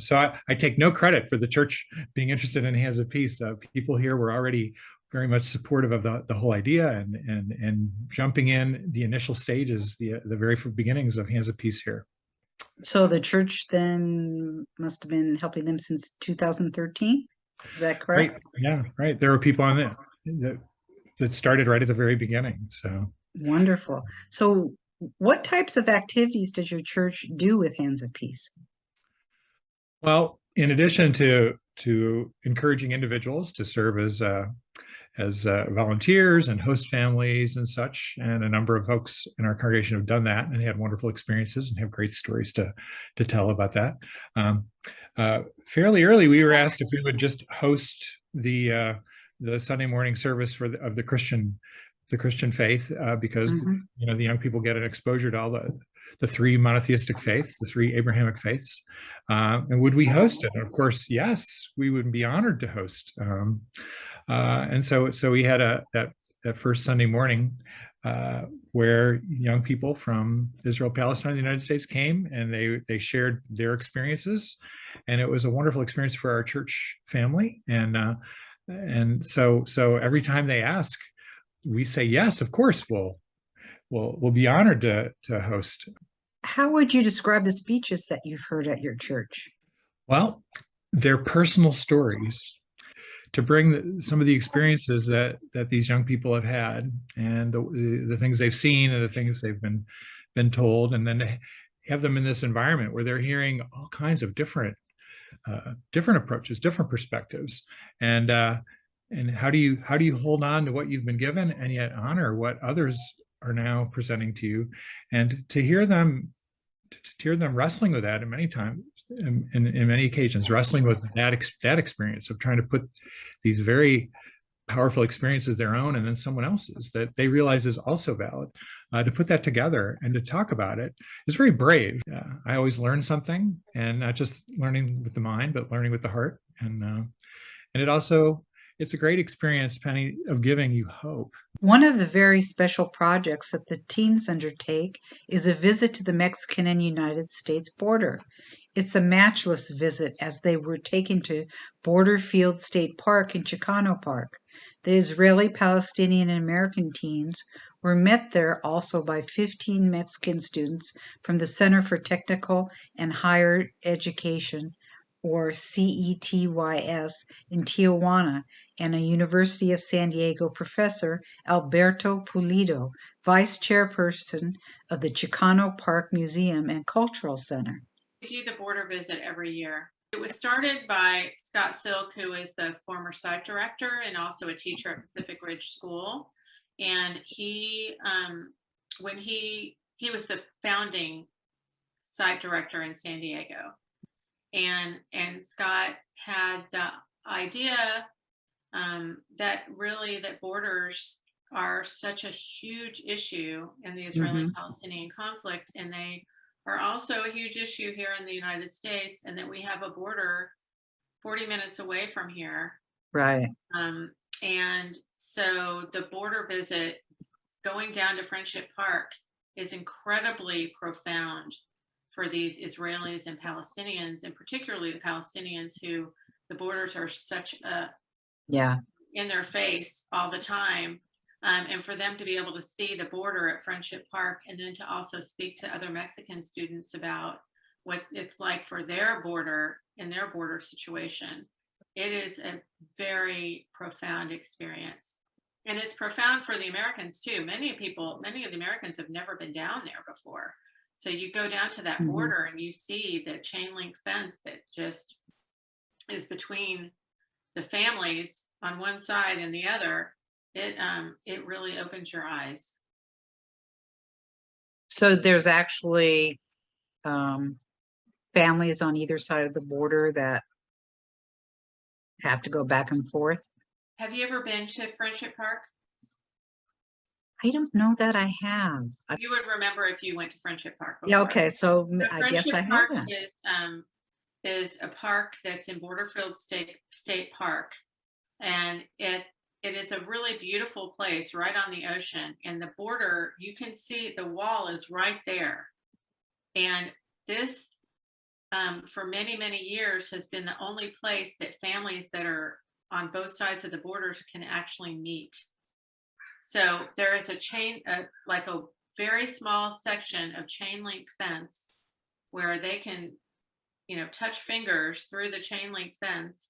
So I take no credit for the church being interested in Hands of Peace. People here were already very much supportive of the whole idea and jumping in the initial stages, the very beginnings of Hands of Peace here. So the church then must have been helping them since 2013. Is that correct? Right. Yeah, right. There were people on it that started right at the very beginning. So wonderful. So what types of activities does your church do with Hands of Peace? Well, in addition to encouraging individuals to serve as volunteers and host families and such, and a number of folks in our congregation have done that and had wonderful experiences and have great stories to tell about that. Fairly early, we were asked if we would just host the Sunday morning service of the Christian faith, because you know, the young people get an exposure to all the three monotheistic faiths, the three Abrahamic faiths, and would we host it? And of course, yes, we would be honored to host. And so we had that first Sunday morning where young people from Israel, Palestine, and the United States came, and they shared their experiences, and it was a wonderful experience for our church family. And so every time they ask, we say yes, of course, we'll be honored to host. How would you describe the speeches that you've heard at your church? Well, they're personal stories to bring some of the experiences that these young people have had, and the things they've seen and the things they've been told, and then to have them in this environment where they're hearing all kinds of different approaches, different perspectives, and how do you hold on to what you've been given and yet honor what others are now presenting to you, and to hear them wrestling with that, and many times, in many occasions, wrestling with that experience of trying to put these very powerful experiences, their own and then someone else's, that they realize is also valid, to put that together and to talk about it is very brave. I always learn something, and not just learning with the mind, but learning with the heart, and it's a great experience, Penny, of giving you hope. One of the very special projects that the teens undertake is a visit to the Mexican and United States border. It's a matchless visit, as they were taken to Borderfield State Park in Chicano Park. The Israeli, Palestinian, and American teens were met there also by 15 Mexican students from the Center for Technical and Higher Education, or CETYS, in Tijuana, and a University of San Diego professor, Alberto Pulido, vice chairperson of the Chicano Park Museum and Cultural Center. We do the border visit every year. It was started by Scott Silk, who is the former site director and also a teacher at Pacific Ridge School. And he was the founding site director in San Diego. And Scott had the idea that borders are such a huge issue in the Israeli-Palestinian conflict, and they are also a huge issue here in the United States, and that we have a border 40 minutes away from here. Right. And so the border visit going down to Friendship Park is incredibly profound for these Israelis and Palestinians, and particularly the Palestinians, who the borders are such in their face all the time. And for them to be able to see the border at Friendship Park, and then to also speak to other Mexican students about what it's like for their border and their border situation, it is a very profound experience. And it's profound for the Americans too. Many of the Americans have never been down there before. So you go down to that border and you see the chain link fence that just is between the families on one side and the other. It really opens your eyes. So there's actually families on either side of the border that have to go back and forth. Have you ever been to Friendship Park? I don't know that I have. You would remember if you went to Friendship Park before. Yeah, okay, so I guess I haven't. Is a park that's in Borderfield State Park. And it is a really beautiful place right on the ocean, and the border, you can see the wall is right there. And this, for many, many years, has been the only place that families that are on both sides of the borders can actually meet. So there is a chain, like a very small section of chain link fence where they can, touch fingers through the chain link fence.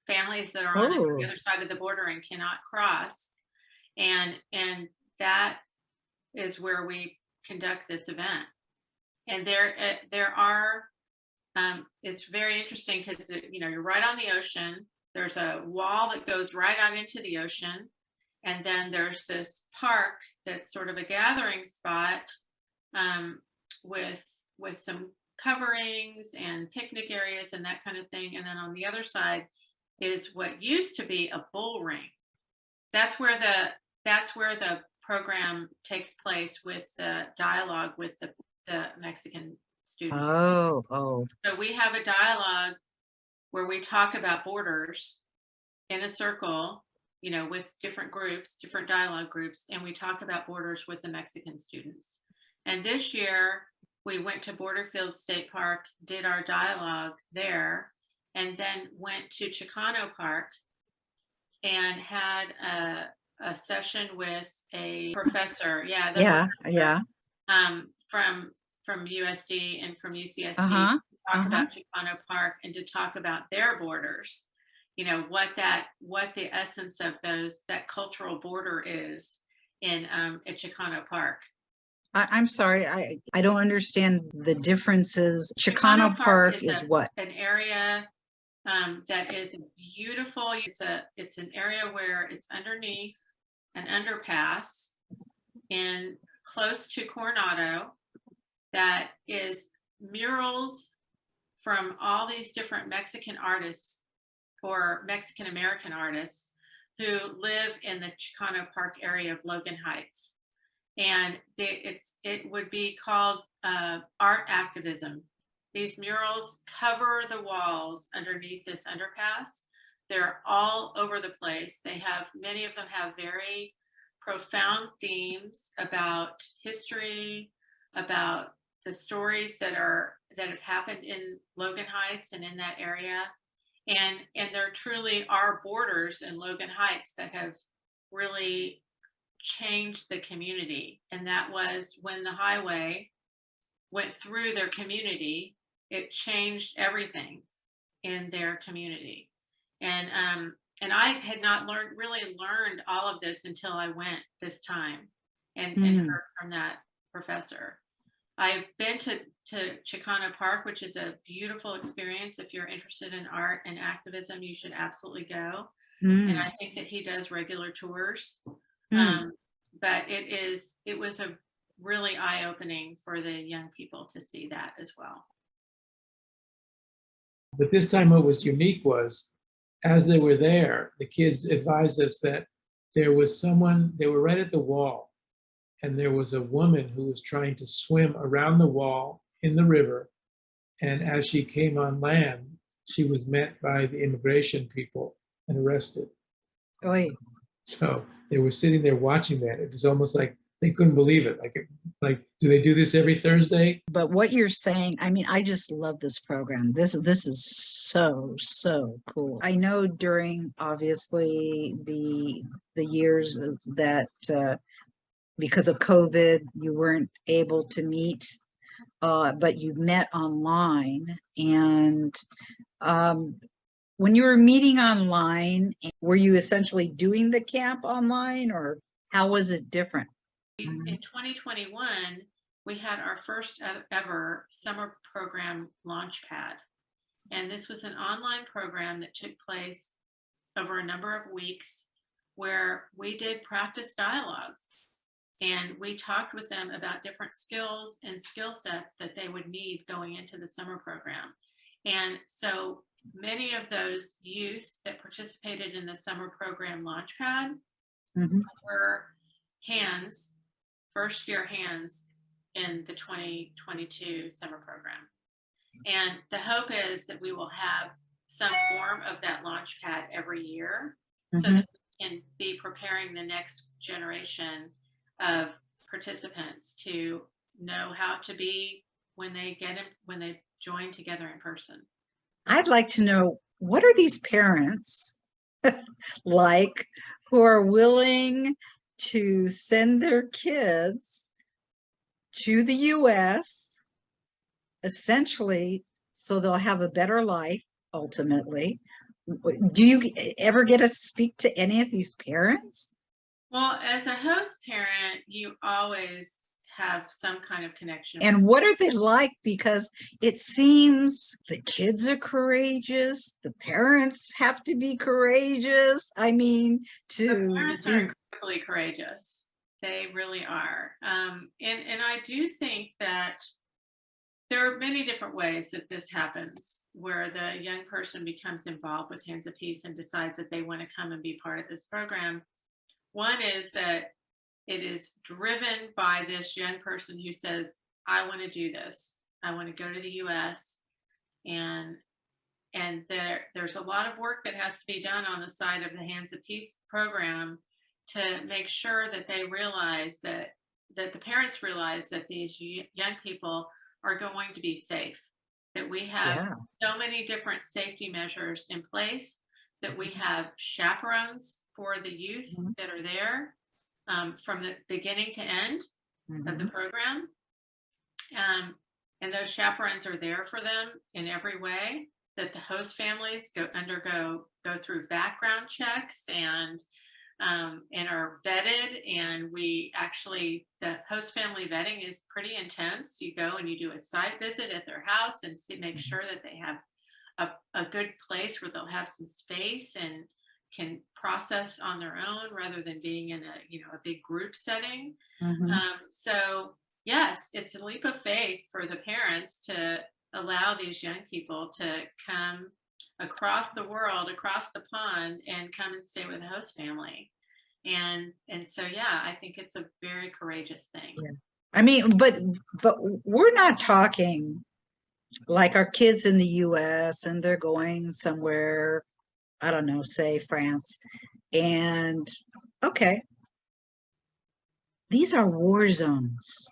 Families that are on the other side of the border and cannot cross, and that is where we conduct this event. And there are, it's very interesting because you're right on the ocean. There's a wall that goes right out into the ocean, and then there's this park that's sort of a gathering spot, with some coverings and picnic areas and that kind of thing. And then on the other side is what used to be a bull ring. That's where the program takes place with the dialogue with the Mexican students. Oh. So we have a dialogue where we talk about borders in a circle, with different groups, different dialogue groups, and we talk about borders with the Mexican students. And this year we went to Borderfield State Park, did our dialogue there, and then went to Chicano Park and had a session with a professor. From USD and from UCSD to talk about Chicano Park and to talk about their borders. What the essence of that cultural border is in at Chicano Park. I'm sorry, I don't understand the differences. Chicano Park is what? An area that is beautiful. It's an area where it's underneath an underpass in close to Coronado that is murals from all these different Mexican artists or Mexican American artists who live in the Chicano Park area of Logan Heights. And it would be called art activism. These murals cover the walls underneath this underpass. They're all over the place. Many of them have very profound themes about history, about the stories that have happened in Logan Heights and in that area. And there truly are borders in Logan Heights that have really changed the community. And that was when the highway went through their community, it changed everything in their community. And I had not learned all of this until I went this time and heard from that professor. I've been to Chicano Park, which is a beautiful experience. If you're interested in art and activism, you should absolutely go. And I think that he does regular tours. But it was a really eye-opening for the young people to see that as well. But this time what was unique was, as they were there, the kids advised us that there was someone, they were right at the wall, and there was a woman who was trying to swim around the wall in the river. And as she came on land, she was met by the immigration people and arrested. Oy. So they were sitting there watching that. It was almost like they couldn't believe it. Like, do they do this every Thursday? But what you're saying, I mean, I just love this program. This is so cool. I know during obviously the years that because of COVID, you weren't able to meet, but you met online. And when you were meeting online, were you essentially doing the camp online, or how was it different? In 2021, we had our first ever summer program launchpad. And this was an online program that took place over a number of weeks where we did practice dialogues. And we talked with them about different skills and skill sets that they would need going into the summer program. And so many of those youth that participated in the summer program launchpad were first year hands in the 2022 summer program. And the hope is that we will have some form of that launch pad every year, so Mhm. that we can be preparing the next generation of participants to know how to be when they join together in person. I'd like to know, what are these parents like who are willing to send their kids to the US essentially so they'll have a better life ultimately? Do you ever get to speak to any of these parents? Well, as a host parent, you always have some kind of connection. And what are they like? Because it seems the kids are courageous, the parents have to be courageous. I mean, The to parents be are incredibly courageous. They really are. And I do think that there are many different ways that this happens, where the young person becomes involved with Hands of Peace and decides that they want to come and be part of this program. One is that it is driven by this young person who says, I want to do this. I want to go to the US. And there's a lot of work that has to be done on the side of the Hands of Peace program to make sure that they realize that the parents realize that these young people are going to be safe, that we have Yeah. so many different safety measures in place, that we have chaperones for the youth that are there from the beginning to end of the program. And those chaperones are there for them in every way, that the host families go through background checks and are vetted. And the host family vetting is pretty intense. You go and you do a site visit at their house and make sure that they have a good place where they'll have some space and can process on their own rather than being in a big group setting. So yes, it's a leap of faith for the parents to allow these young people to come across the world, across the pond, and come and stay with a host family. And so, yeah, I think it's a very courageous thing. Yeah. I mean, but we're not talking like our kids in the US and they're going somewhere, I don't know, say France. And okay, these are war zones.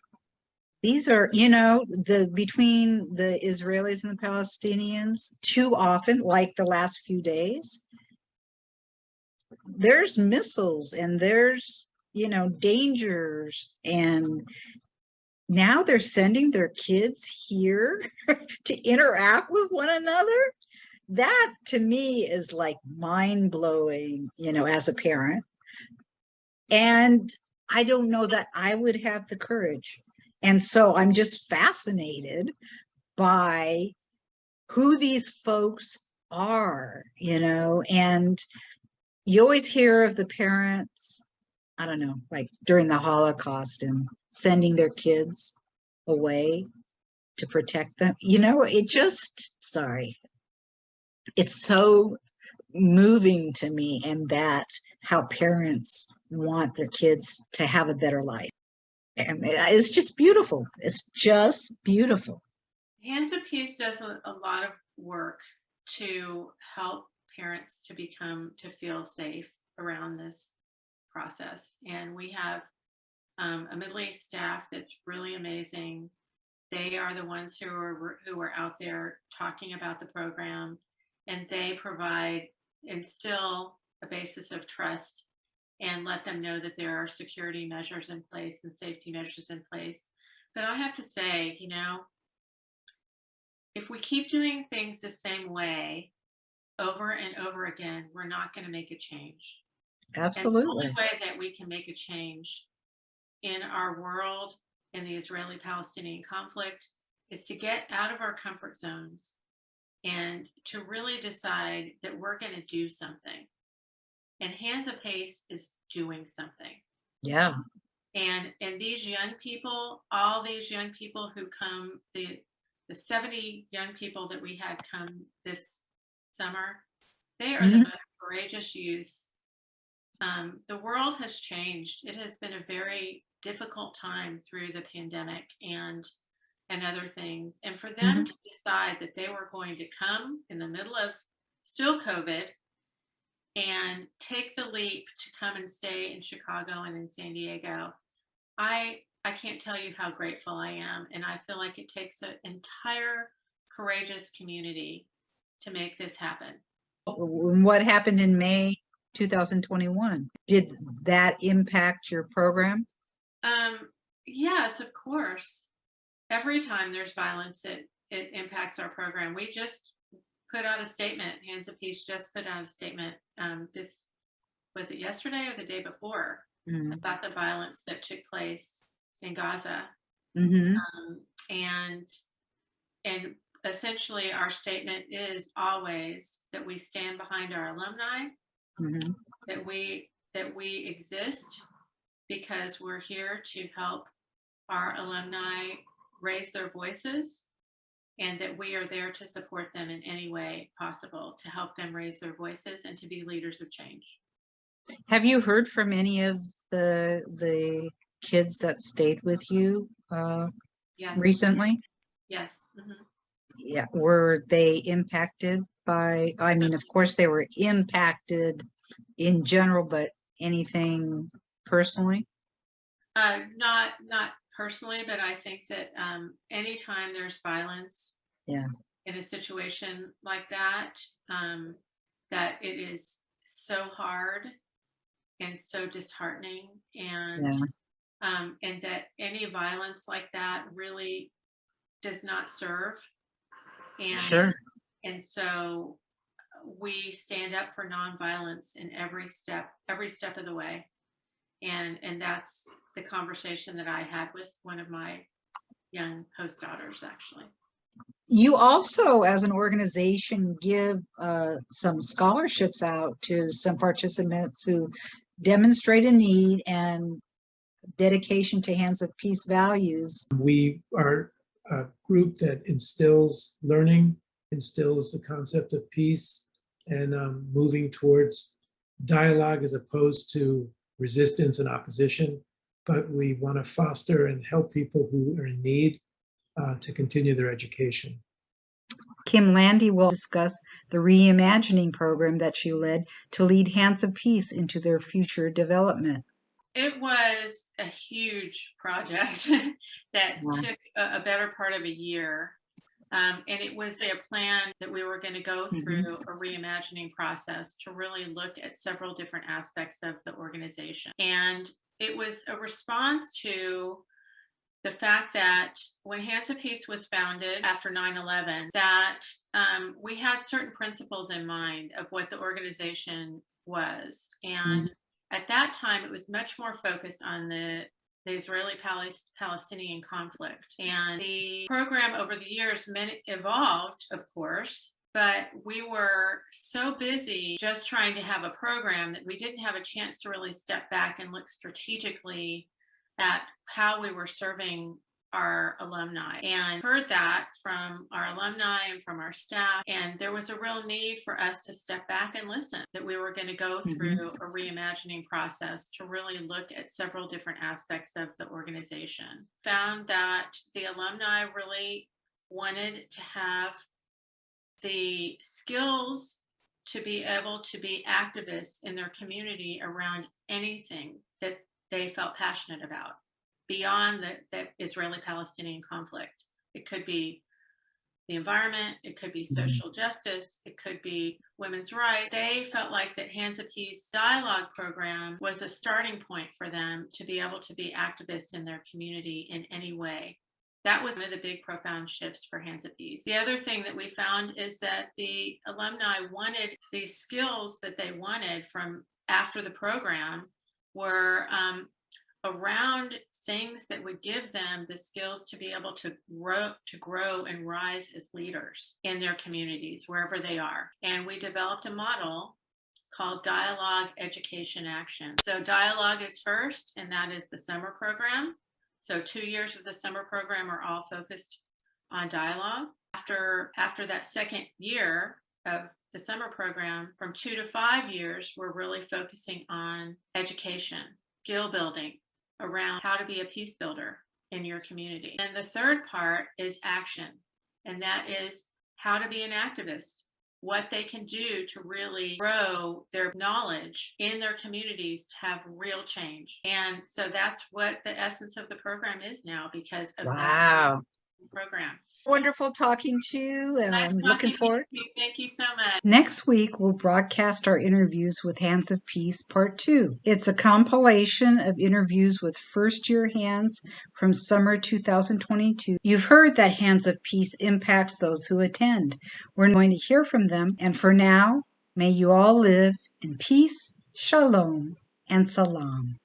These are, between the Israelis and the Palestinians, too often, like the last few days, there's missiles and there's, dangers. And now they're sending their kids here to interact with one another. That to me is like mind blowing, as a parent. And I don't know that I would have the courage. And so I'm just fascinated by who these folks are, and you always hear of the parents, I don't know, like during the Holocaust and sending their kids away to protect them. It's so moving to me, and that how parents want their kids to have a better life. And it's just beautiful. It's just beautiful. Hands of Peace does a lot of work to help parents to feel safe around this process. And we have a Middle East staff that's really amazing. They are the ones who are out there talking about the program, and they instill a basis of trust and let them know that there are security measures in place and safety measures in place. But I have to say, if we keep doing things the same way over and over again, we're not going to make a change. Absolutely. And the only way that we can make a change in our world, in the Israeli-Palestinian conflict, is to get out of our comfort zones and to really decide that we're going to do something. And Hands of Peace is doing something. Yeah. And these young people, all these young people who come, the 70 young people that we had come this summer, they are the most courageous youth. The world has changed. It has been a very difficult time through the pandemic and other things. And for them to decide that they were going to come in the middle of still COVID, and take the leap to come and stay in Chicago and in San Diego. I can't tell you how grateful I am. And I feel like it takes an entire courageous community to make this happen. What happened in May 2021? Did that impact your program? Yes, of course. Every time there's violence, it impacts our program. We just put out a statement. Hands of Peace just put out a statement. This was it yesterday or the day before about the violence that took place in Gaza. And essentially our statement is always that we stand behind our alumni, that we exist because we're here to help our alumni raise their voices, and that we are there to support them in any way possible to help them raise their voices and to be leaders of change. Have you heard from any of the kids that stayed with you Yes. recently? Yes. Yeah. Were they impacted by, I mean, of course they were impacted in general, but anything personally? Not personally, but I think that anytime there's violence in a situation like that, that it is so hard and so disheartening, and that any violence like that really does not serve. And so we stand up for nonviolence in every step of the way. And that's the conversation that I had with one of my young host daughters, actually. You also, as an organization, give some scholarships out to some participants who demonstrate a need and dedication to Hands of Peace values. We are a group that instills learning, instills the concept of peace, and moving towards dialogue as opposed to resistance and opposition. But we want to foster and help people who are in need to continue their education. Kim Landy will discuss the reimagining program that she led to lead Hands of Peace into their future development. It was a huge project that took a better part of a year. And it was a plan that we were going to go through a reimagining process to really look at several different aspects of the organization. And it was a response to the fact that when Hands of Peace was founded after 9/11, that we had certain principles in mind of what the organization was. And at that time, it was much more focused on the Israeli-Palestinian conflict. And the program over the years evolved, of course, but we were so busy just trying to have a program that we didn't have a chance to really step back and look strategically at how we were serving our alumni, and heard that from our alumni and from our staff. And there was a real need for us to step back and listen, that we were going to go through a reimagining process to really look at several different aspects of the organization. Found that the alumni really wanted to have the skills to be able to be activists in their community around anything that they felt passionate about beyond the Israeli-Palestinian conflict. It could be the environment, it could be social justice, it could be women's rights. They felt like that Hands of Peace dialogue program was a starting point for them to be able to be activists in their community in any way. That was one of the big profound shifts for Hands of Peace. The other thing that we found is that the alumni wanted these skills that they wanted from after the program were around things that would give them the skills to be able to grow and rise as leaders in their communities, wherever they are. And we developed a model called Dialogue, Education, Action. So dialogue is first, and that is the summer program. So 2 years of the summer program are all focused on dialogue. After that second year of the summer program, from 2 to 5 years, we're really focusing on education, skill building around how to be a peace builder in your community. And the third part is action, and that is how to be an activist what they can do to really grow their knowledge in their communities to have real change. And so that's what the essence of the program is now, because of that program. Wonderful talking to you, and I'm looking forward. Thank you so much. Next week, we'll broadcast our interviews with Hands of Peace Part 2. It's a compilation of interviews with first-year hands from summer 2022. You've heard that Hands of Peace impacts those who attend. We're going to hear from them, and for now, may you all live in peace, shalom, and salam.